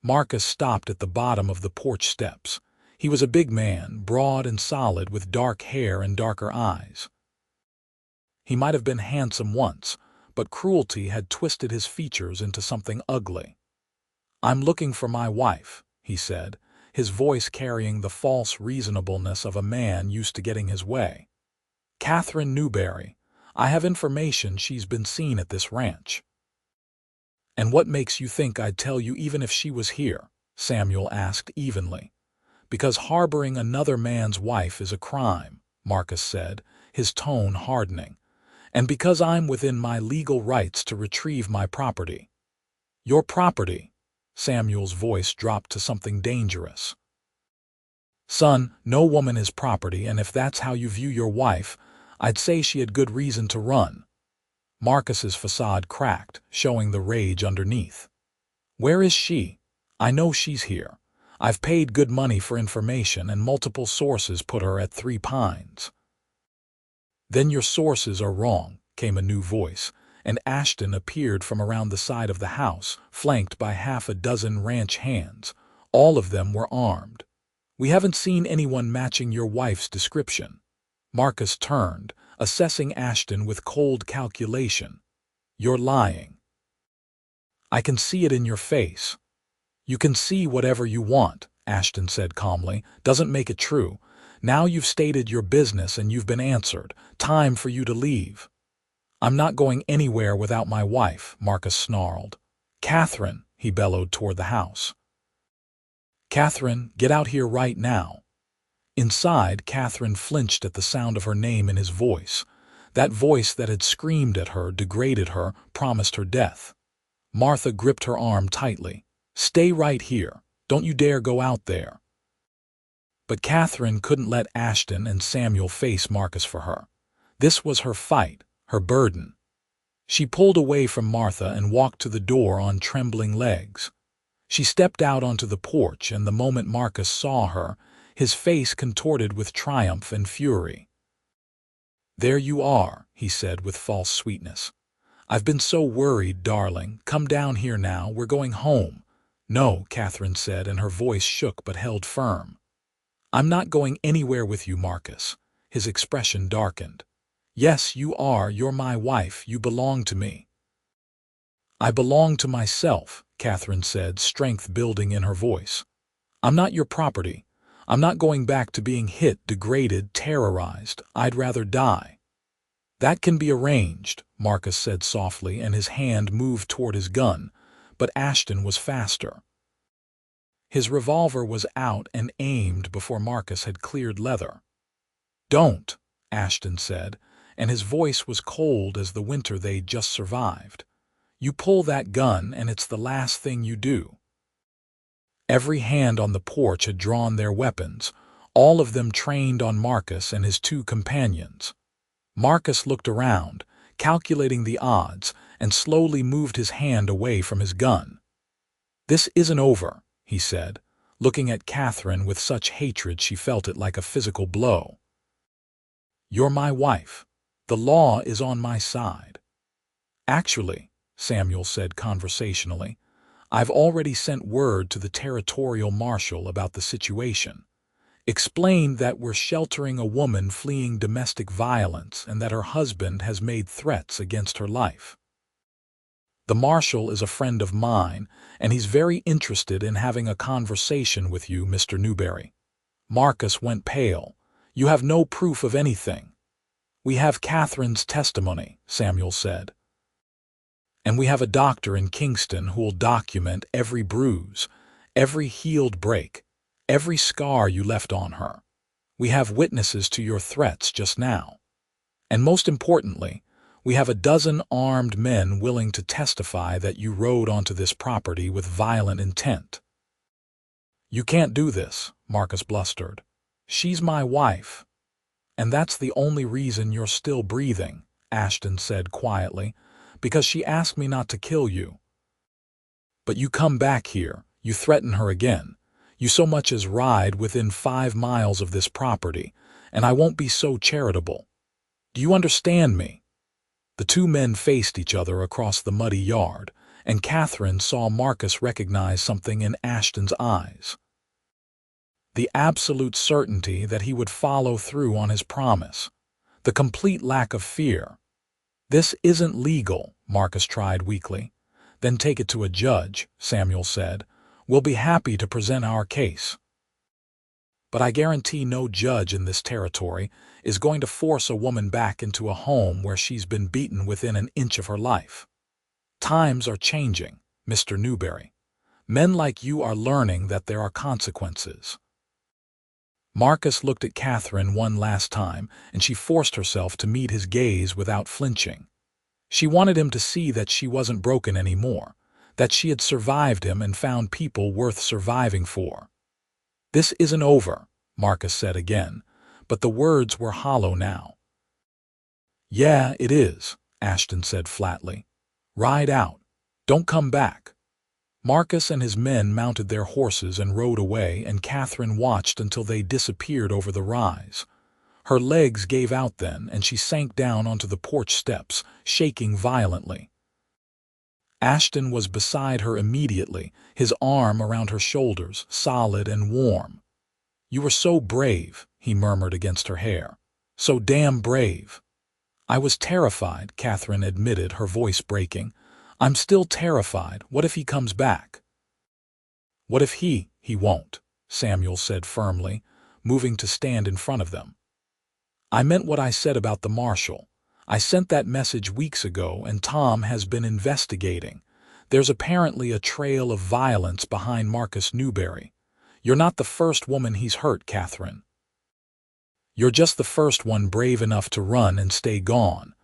Marcus stopped at the bottom of the porch steps. He was a big man, broad and solid, with dark hair and darker eyes. He might have been handsome once, but cruelty had twisted his features into something ugly. "I'm looking for my wife," he said, his voice carrying the false reasonableness of a man used to getting his way. "Katherine Newbury. I have information she's been seen at this ranch." "And what makes you think I'd tell you even if she was here?" Samuel asked evenly. "Because harboring another man's wife is a crime," Marcus said, his tone hardening. "And because I'm within my legal rights to retrieve my property." "Your property?" Samuel's voice dropped to something dangerous. "Son, no woman is property, and if that's how you view your wife, I'd say she had good reason to run." Marcus's facade cracked, showing the rage underneath. "Where is she? I know she's here. I've paid good money for information, and multiple sources put her at Three Pines." "Then your sources are wrong," came a new voice, and Ashton appeared from around the side of the house, flanked by half a dozen ranch hands. All of them were armed. "We haven't seen anyone matching your wife's description." Marcus turned, assessing Ashton with cold calculation. "You're lying." "I can see it in your face." "You can see whatever you want," Ashton said calmly. "Doesn't make it true. Now you've stated your business and you've been answered. Time for you to leave." "I'm not going anywhere without my wife," Marcus snarled. "Katherine," he bellowed toward the house. "Katherine, get out here right now." Inside, Katherine flinched at the sound of her name in his voice. That voice that had screamed at her, degraded her, promised her death. Martha gripped her arm tightly. "Stay right here. Don't you dare go out there." But Katherine couldn't let Ashton and Samuel face Marcus for her. This was her fight, her burden. She pulled away from Martha and walked to the door on trembling legs. She stepped out onto the porch, and the moment Marcus saw her, his face contorted with triumph and fury. "There you are," he said with false sweetness. "I've been so worried, darling. Come down here now. We're going home." "No," Katherine said, and her voice shook but held firm. "I'm not going anywhere with you, Marcus." His expression darkened. "Yes, you are. You're my wife. You belong to me." "I belong to myself," Katherine said, strength building in her voice. "I'm not your property. I'm not going back to being hit, degraded, terrorized. I'd rather die." "That can be arranged," Marcus said softly, and his hand moved toward his gun, but Ashton was faster. His revolver was out and aimed before Marcus had cleared leather. "Don't," Ashton said, and his voice was cold as the winter they'd just survived. "You pull that gun and it's the last thing you do." Every hand on the porch had drawn their weapons, all of them trained on Marcus and his two companions. Marcus looked around, calculating the odds, and slowly moved his hand away from his gun. "This isn't over," he said, looking at Katherine with such hatred she felt it like a physical blow. "You're my wife. The law is on my side." "Actually," Samuel said conversationally, "I've already sent word to the territorial marshal about the situation. Explained that we're sheltering a woman fleeing domestic violence and that her husband has made threats against her life. The marshal is a friend of mine, and he's very interested in having a conversation with you, Mr. Newbury." Marcus went pale. "You have no proof of anything." "We have Katherine's testimony," Samuel said. "And we have a doctor in Kingston who'll document every bruise, every healed break, every scar you left on her. We have witnesses to your threats just now. And most importantly, we have a dozen armed men willing to testify that you rode onto this property with violent intent." "You can't do this," Marcus blustered. "She's my wife." "And that's the only reason you're still breathing," Ashton said quietly, "because she asked me not to kill you. But you come back here, you threaten her again, you so much as ride within 5 miles of this property, and I won't be so charitable. Do you understand me?" The two men faced each other across the muddy yard, and Katherine saw Marcus recognize something in Ashton's eyes. The absolute certainty that he would follow through on his promise. The complete lack of fear. "This isn't legal," Marcus tried weakly. "Then take it to a judge," Samuel said. "We'll be happy to present our case. But I guarantee no judge in this territory is going to force a woman back into a home where she's been beaten within an inch of her life. Times are changing, Mr. Newbury. Men like you are learning that there are consequences." Marcus looked at Katherine one last time, and she forced herself to meet his gaze without flinching. She wanted him to see that she wasn't broken anymore, that she had survived him and found people worth surviving for. "This isn't over," Marcus said again, but the words were hollow now. "Yeah, it is," Ashton said flatly. "Ride out. Don't come back." Marcus and his men mounted their horses and rode away, and Katherine watched until they disappeared over the rise. Her legs gave out then, and she sank down onto the porch steps, shaking violently. Ashton was beside her immediately, his arm around her shoulders, solid and warm. "You were so brave," he murmured against her hair. "So damn brave." "I was terrified," Katherine admitted, her voice breaking. "I'm still terrified. What if he comes back?" "What if he won't," Samuel said firmly, moving to stand in front of them. "I meant what I said about the marshal. I sent that message weeks ago, and Tom has been investigating. There's apparently a trail of violence behind Marcus Newbury. You're not the first woman he's hurt, Katherine. You're just the first one brave enough to run and stay gone.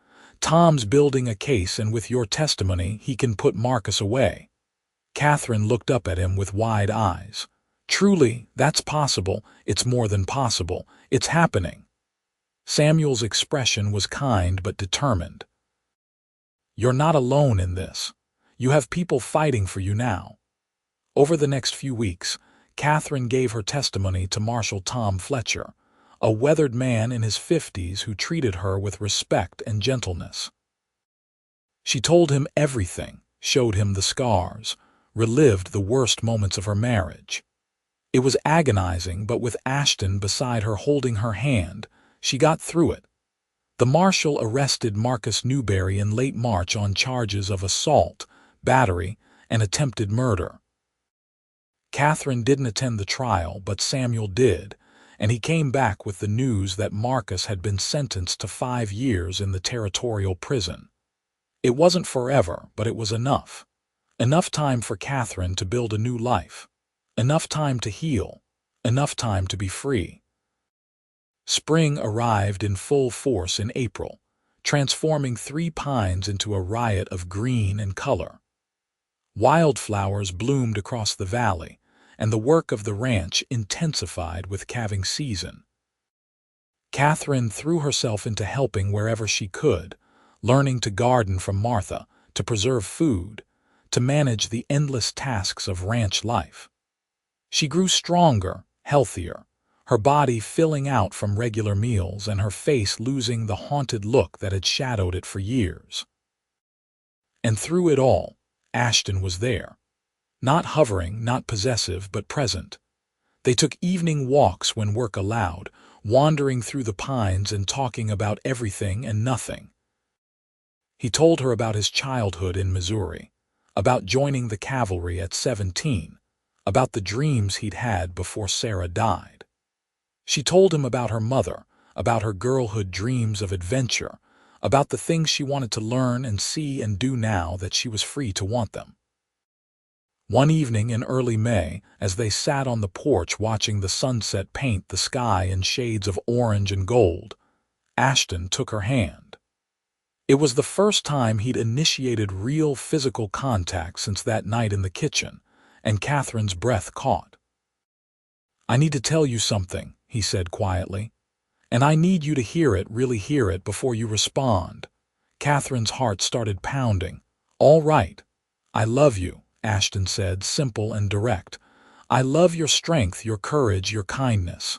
Tom's building a case, and with your testimony, he can put Marcus away." Katherine looked up at him with wide eyes. "Truly, that's possible. It's more than possible. It's happening." Samuel's expression was kind but determined. "You're not alone in this. You have people fighting for you now." Over the next few weeks, Katherine gave her testimony to Marshal Tom Fletcher, a weathered man in his 50s who treated her with respect and gentleness. She told him everything, showed him the scars, relived the worst moments of her marriage. It was agonizing, but with Ashton beside her holding her hand, she got through it. The marshal arrested Marcus Newbury in late March on charges of assault, battery, and attempted murder. Katherine didn't attend the trial, but Samuel did, and he came back with the news that Marcus had been sentenced to 5 years in the territorial prison. It wasn't forever, but it was enough. Enough time for Katherine to build a new life. Enough time to heal. Enough time to be free. Spring arrived in full force in April, transforming Three Pines into a riot of green and color. Wildflowers bloomed across the valley, and the work of the ranch intensified with calving season. Katherine threw herself into helping wherever she could, learning to garden from Martha, to preserve food, to manage the endless tasks of ranch life. She grew stronger, healthier, her body filling out from regular meals and her face losing the haunted look that had shadowed it for years. And through it all, Ashton was there. Not hovering, not possessive, but present. They took evening walks when work allowed, wandering through the pines and talking about everything and nothing. He told her about his childhood in Missouri, about joining the cavalry at 17, about the dreams he'd had before Sarah died. She told him about her mother, about her girlhood dreams of adventure, about the things she wanted to learn and see and do now that she was free to want them. One evening in early May, as they sat on the porch watching the sunset paint the sky in shades of orange and gold, Ashton took her hand. It was the first time he'd initiated real physical contact since that night in the kitchen, and Katherine's breath caught. "I need to tell you something," he said quietly. "And I need you to hear it, really hear it, before you respond." Katherine's heart started pounding. "All right. I love you," Ashton said, simple and direct. "I love your strength, your courage, your kindness.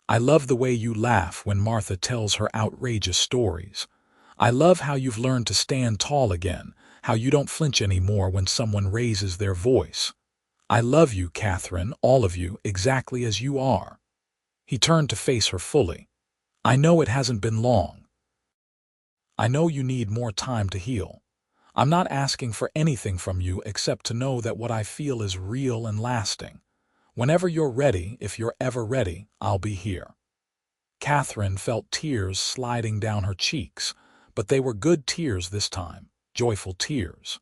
I love the way you laugh when Martha tells her outrageous stories. I love how you've learned to stand tall again, how you don't flinch anymore when someone raises their voice. I love you, Katherine, all of you, exactly as you are." He turned to face her fully. "I know it hasn't been long. I know you need more time to heal. I'm not asking for anything from you except to know that what I feel is real and lasting. Whenever you're ready, if you're ever ready, I'll be here." Katherine felt tears sliding down her cheeks, but they were good tears this time, joyful tears.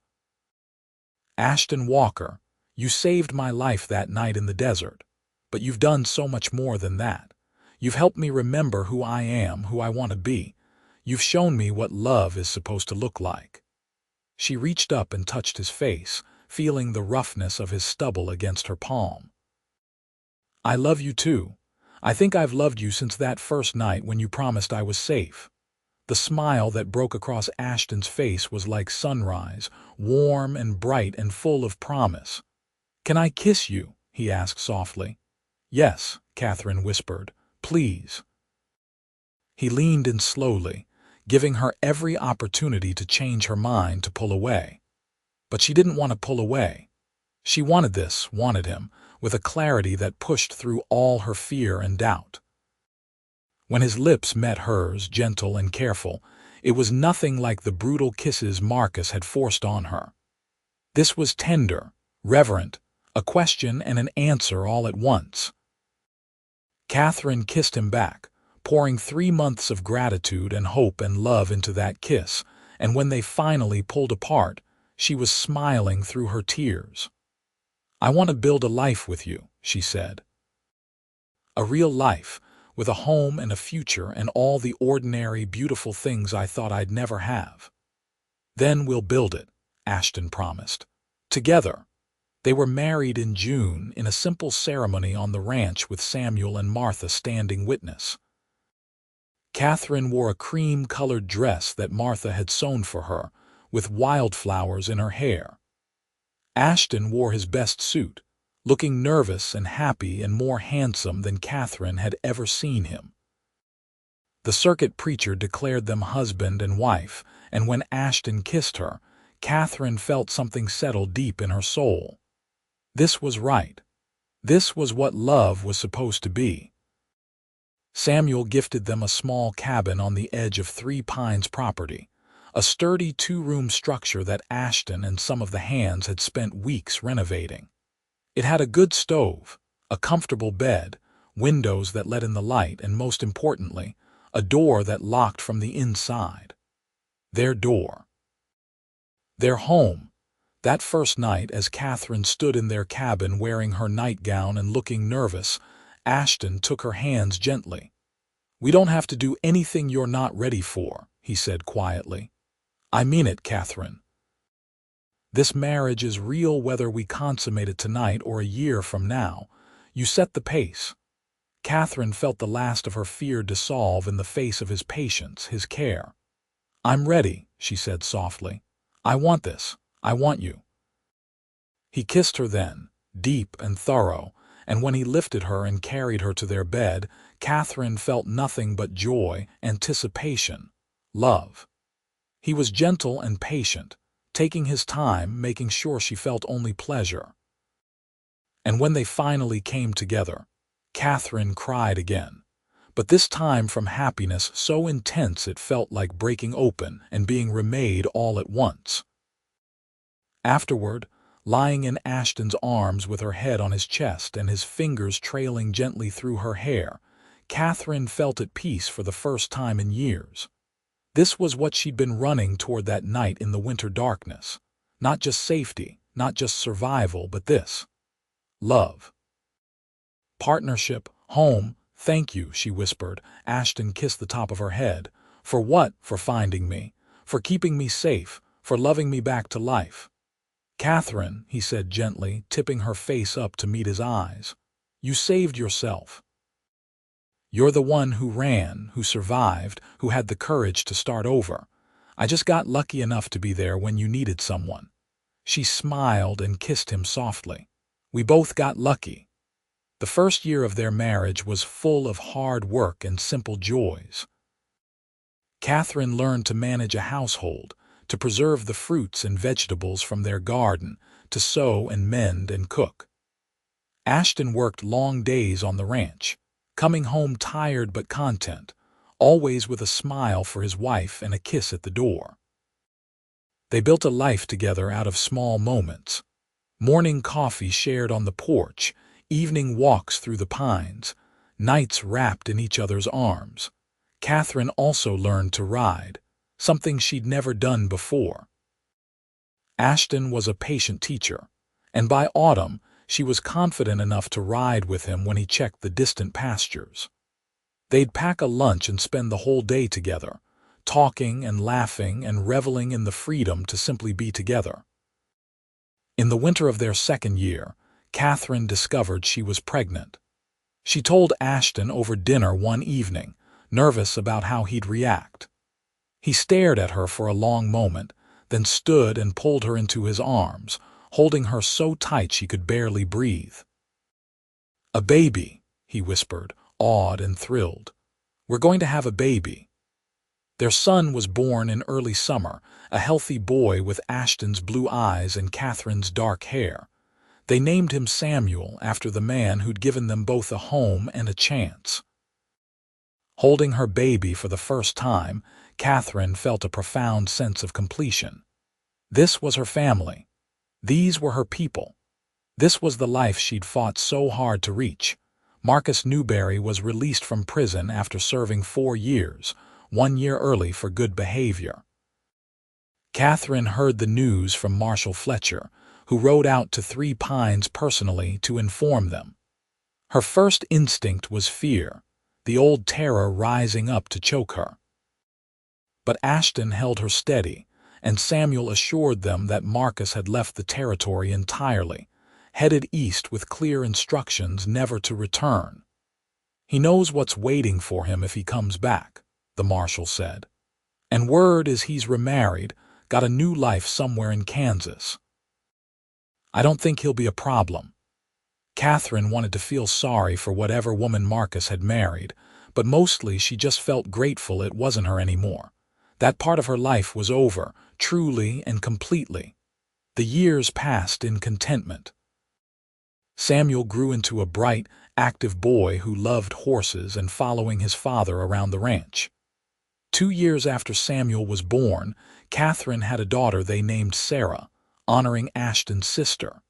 "Ashton Walker, you saved my life that night in the desert, but you've done so much more than that. You've helped me remember who I am, who I want to be. You've shown me what love is supposed to look like." She reached up and touched his face, feeling the roughness of his stubble against her palm. "I love you too. I think I've loved you since that first night when you promised I was safe." The smile that broke across Ashton's face was like sunrise, warm and bright and full of promise. "Can I kiss you?" he asked softly. "Yes," Katherine whispered. "Please." He leaned in slowly, giving her every opportunity to change her mind to pull away. But she didn't want to pull away. She wanted him, with a clarity that pushed through all her fear and doubt. When his lips met hers, gentle and careful, it was nothing like the brutal kisses Marcus had forced on her. This was tender, reverent, a question and an answer all at once. Katherine kissed him back, pouring 3 months of gratitude and hope and love into that kiss, and when they finally pulled apart, she was smiling through her tears. "I want to build a life with you," she said. "A real life, with a home and a future and all the ordinary, beautiful things I thought I'd never have." "Then we'll build it," Ashton promised. Together. They were married in June in a simple ceremony on the ranch with Samuel and Martha standing witness. Katherine wore a cream-colored dress that Martha had sewn for her, with wildflowers in her hair. Ashton wore his best suit, looking nervous and happy and more handsome than Katherine had ever seen him. The circuit preacher declared them husband and wife, and when Ashton kissed her, Katherine felt something settle deep in her soul. This was right. This was what love was supposed to be. Samuel gifted them a small cabin on the edge of Three Pines property, a sturdy 2-room structure that Ashton and some of the hands had spent weeks renovating. It had a good stove, a comfortable bed, windows that let in the light, and most importantly, a door that locked from the inside. Their door. Their home. That first night, as Katherine stood in their cabin wearing her nightgown and looking nervous, Ashton took her hands gently. "We don't have to do anything you're not ready for," he said quietly. "I mean it, Katherine. This marriage is real whether we consummate it tonight or a year from now. You set the pace." Katherine felt the last of her fear dissolve in the face of his patience, his care. "I'm ready," she said softly. "I want this. I want you." He kissed her then, deep and thorough, and when he lifted her and carried her to their bed, Katherine felt nothing but joy, anticipation, love. He was gentle and patient, taking his time, making sure she felt only pleasure. And when they finally came together, Katherine cried again, but this time from happiness so intense it felt like breaking open and being remade all at once. Afterward, lying in Ashton's arms with her head on his chest and his fingers trailing gently through her hair, Katherine felt at peace for the first time in years. This was what she'd been running toward that night in the winter darkness. Not just safety, not just survival, but this. Love. Partnership, home, thank you, she whispered. Ashton kissed the top of her head. "For what? For finding me. For keeping me safe. For loving me back to life." "Katherine," he said gently, tipping her face up to meet his eyes. "You saved yourself. You're the one who ran, who survived, who had the courage to start over. I just got lucky enough to be there when you needed someone." She smiled and kissed him softly. "We both got lucky." The first year of their marriage was full of hard work and simple joys. Katherine learned to manage a household, to preserve the fruits and vegetables from their garden, to sew and mend and cook. Ashton worked long days on the ranch, coming home tired but content, always with a smile for his wife and a kiss at the door. They built a life together out of small moments. Morning coffee shared on the porch, evening walks through the pines, nights wrapped in each other's arms. Katherine also learned to ride, something she'd never done before. Ashton was a patient teacher, and by autumn she was confident enough to ride with him when he checked the distant pastures. They'd pack a lunch and spend the whole day together, talking and laughing and reveling in the freedom to simply be together. In the winter of their second year, Katherine discovered she was pregnant. She told Ashton over dinner one evening, nervous about how he'd react. He stared at her for a long moment, then stood and pulled her into his arms, holding her so tight she could barely breathe. "A baby," he whispered, awed and thrilled. We're going to have a baby." Their son was born in early summer, a healthy boy with Ashton's blue eyes and Katherine's dark hair. They named him Samuel after the man who'd given them both a home and a chance. Holding her baby for the first time, Katherine felt a profound sense of completion. This was her family. These were her people. This was the life she'd fought so hard to reach. Marcus Newbury was released from prison after serving 4 years, 1 year early for good behavior. Katherine heard the news from Marshal Fletcher, who rode out to Three Pines personally to inform them. Her first instinct was fear, the old terror rising up to choke her. But Ashton held her steady, and Samuel assured them that Marcus had left the territory entirely, headed east with clear instructions never to return. "He knows what's waiting for him if he comes back," the marshal said. "And word is he's remarried, got a new life somewhere in Kansas. I don't think he'll be a problem." Katherine wanted to feel sorry for whatever woman Marcus had married, but mostly she just felt grateful it wasn't her anymore. That part of her life was over, truly and completely. The years passed in contentment. Samuel grew into a bright, active boy who loved horses and following his father around the ranch. 2 years after Samuel was born, Katherine had a daughter they named Sarah, honoring Ashton's sister.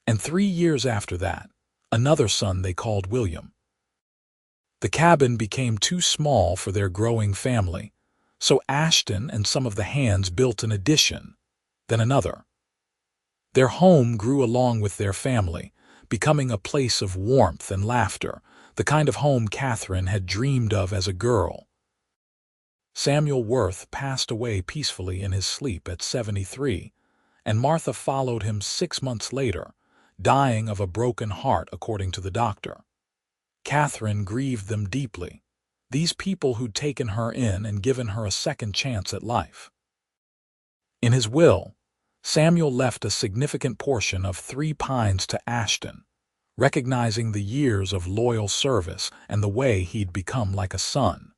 And 3 years after that, another son they called William. The cabin became too small for their growing family, so Ashton and some of the hands built an addition, then another. Their home grew along with their family, becoming a place of warmth and laughter, the kind of home Katherine had dreamed of as a girl. Samuel Worth passed away peacefully in his sleep at 73, and Martha followed him 6 months later, dying of a broken heart according to the doctor. Katherine grieved them deeply, these people who'd taken her in and given her a second chance at life. In his will, Samuel left a significant portion of Three Pines to Ashton, recognizing the years of loyal service and the way he'd become like a son.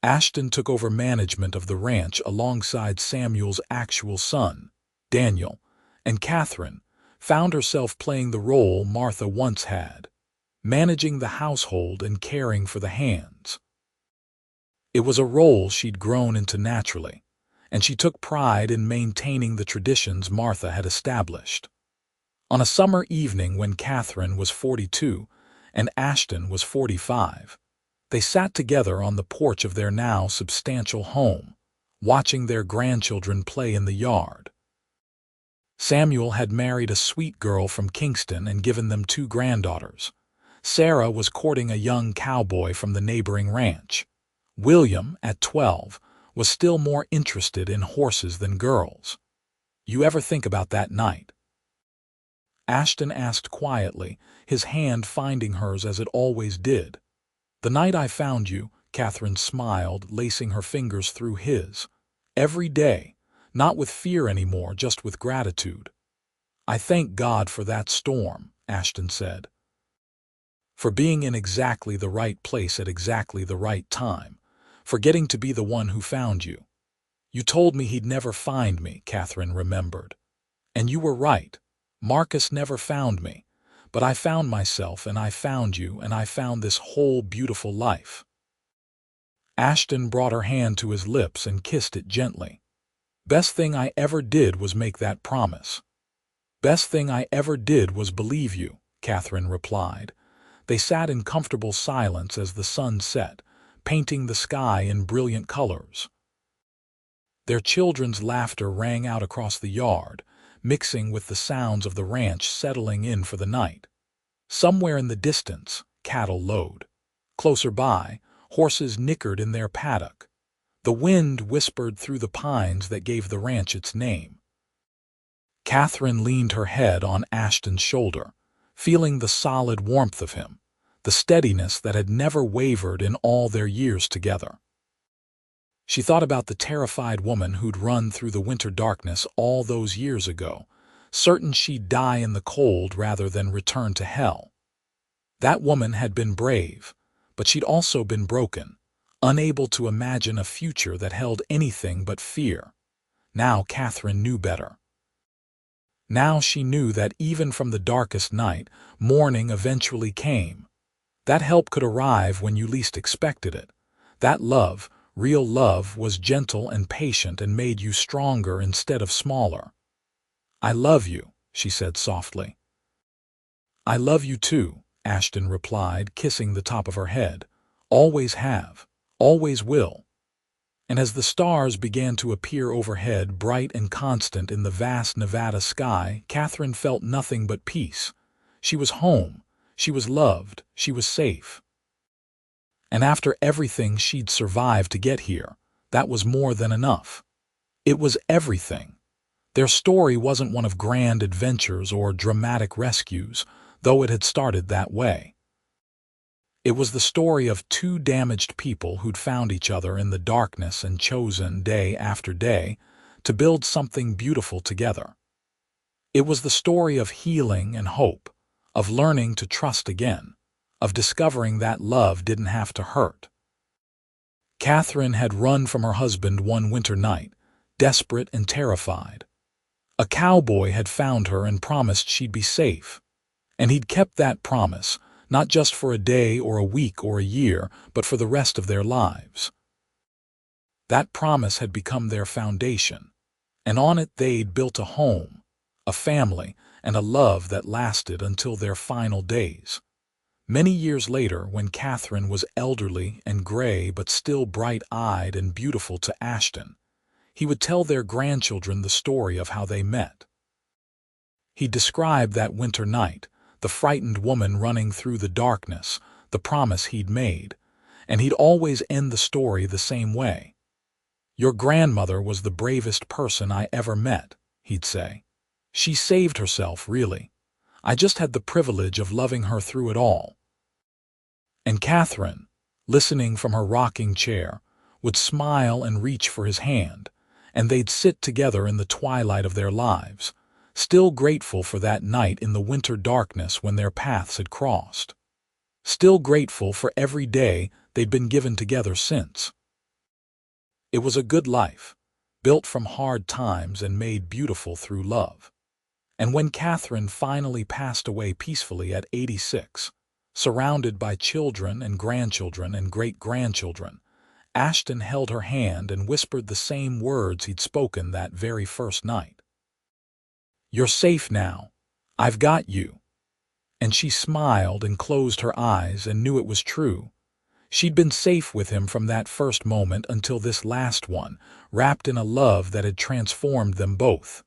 Ashton took over management of the ranch alongside Samuel's actual son, Daniel, and Katherine found herself playing the role Martha once had, managing the household and caring for the hands. It was a role she'd grown into naturally, and she took pride in maintaining the traditions Martha had established. On a summer evening when Katherine was 42 and Ashton was 45, they sat together on the porch of their now substantial home, watching their grandchildren play in the yard. Samuel had married a sweet girl from Kingston and given them 2 granddaughters. Sarah was courting a young cowboy from the neighboring ranch. William, at 12, was still more interested in horses than girls. "You ever think about that night?" Ashton asked quietly, his hand finding hers as it always did. "The night I found you," Katherine smiled, lacing her fingers through his. "Every day, not with fear anymore, just with gratitude." "I thank God for that storm," Ashton said. "For being in exactly the right place at exactly the right time, for getting to be the one who found you. You told me he'd never find me," Katherine remembered. "And you were right. Marcus never found me, but I found myself and I found you and I found this whole beautiful life." Ashton brought her hand to his lips and kissed it gently. "Best thing I ever did was make that promise." "Best thing I ever did was believe you," Katherine replied. They sat in comfortable silence as the sun set, painting the sky in brilliant colors. Their children's laughter rang out across the yard, mixing with the sounds of the ranch settling in for the night. Somewhere in the distance, cattle lowed. Closer by, horses nickered in their paddock. The wind whispered through the pines that gave the ranch its name. Katherine leaned her head on Ashton's shoulder, feeling the solid warmth of him, the steadiness that had never wavered in all their years together. She thought about the terrified woman who'd run through the winter darkness all those years ago, certain she'd die in the cold rather than return to hell. That woman had been brave, but she'd also been broken, unable to imagine a future that held anything but fear. Now Katherine knew better. Now she knew that even from the darkest night, morning eventually came. That help could arrive when you least expected it. That love, real love, was gentle and patient and made you stronger instead of smaller. "I love you," she said softly. "I love you too," Ashton replied, kissing the top of her head. "Always have, always will." And as the stars began to appear overhead, bright and constant in the vast Nevada sky, Katherine felt nothing but peace. She was home, she was loved, she was safe. And after everything she'd survived to get here, that was more than enough. It was everything. Their story wasn't one of grand adventures or dramatic rescues, though it had started that way. It was the story of two damaged people who'd found each other in the darkness and chosen, day after day, to build something beautiful together. It was the story of healing and hope, of learning to trust again, of discovering that love didn't have to hurt. Katherine had run from her husband one winter night, desperate and terrified. A cowboy had found her and promised she'd be safe. And he'd kept that promise, not just for a day or a week or a year, but for the rest of their lives. That promise had become their foundation, and on it they'd built a home, a family, and a love that lasted until their final days. Many years later, when Katherine was elderly and gray but still bright-eyed and beautiful to Ashton, he would tell their grandchildren the story of how they met. He described that winter night, the frightened woman running through the darkness, the promise he'd made, and he'd always end the story the same way. "Your grandmother was the bravest person I ever met," he'd say. "She saved herself, really. I just had the privilege of loving her through it all." And Katherine, listening from her rocking chair, would smile and reach for his hand, and they'd sit together in the twilight of their lives, still grateful for that night in the winter darkness when their paths had crossed. Still grateful for every day they'd been given together since. It was a good life, built from hard times and made beautiful through love. And when Katherine finally passed away peacefully at 86, surrounded by children and grandchildren and great-grandchildren, Ashton held her hand and whispered the same words he'd spoken that very first night. "You're safe now. I've got you." And she smiled and closed her eyes and knew it was true. She'd been safe with him from that first moment until this last one, wrapped in a love that had transformed them both.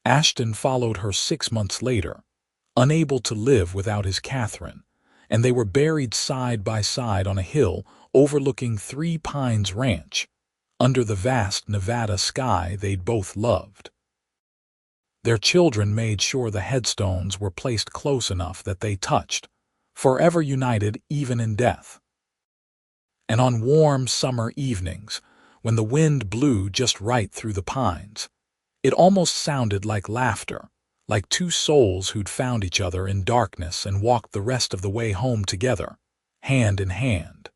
Ashton followed her 6 months later, unable to live without his Katherine, and they were buried side by side on a hill overlooking Three Pines Ranch, under the vast Nevada sky they'd both loved. Their children made sure the headstones were placed close enough that they touched, forever united even in death. And on warm summer evenings, when the wind blew just right through the pines, it almost sounded like laughter, like two souls who'd found each other in darkness and walked the rest of the way home together, hand in hand.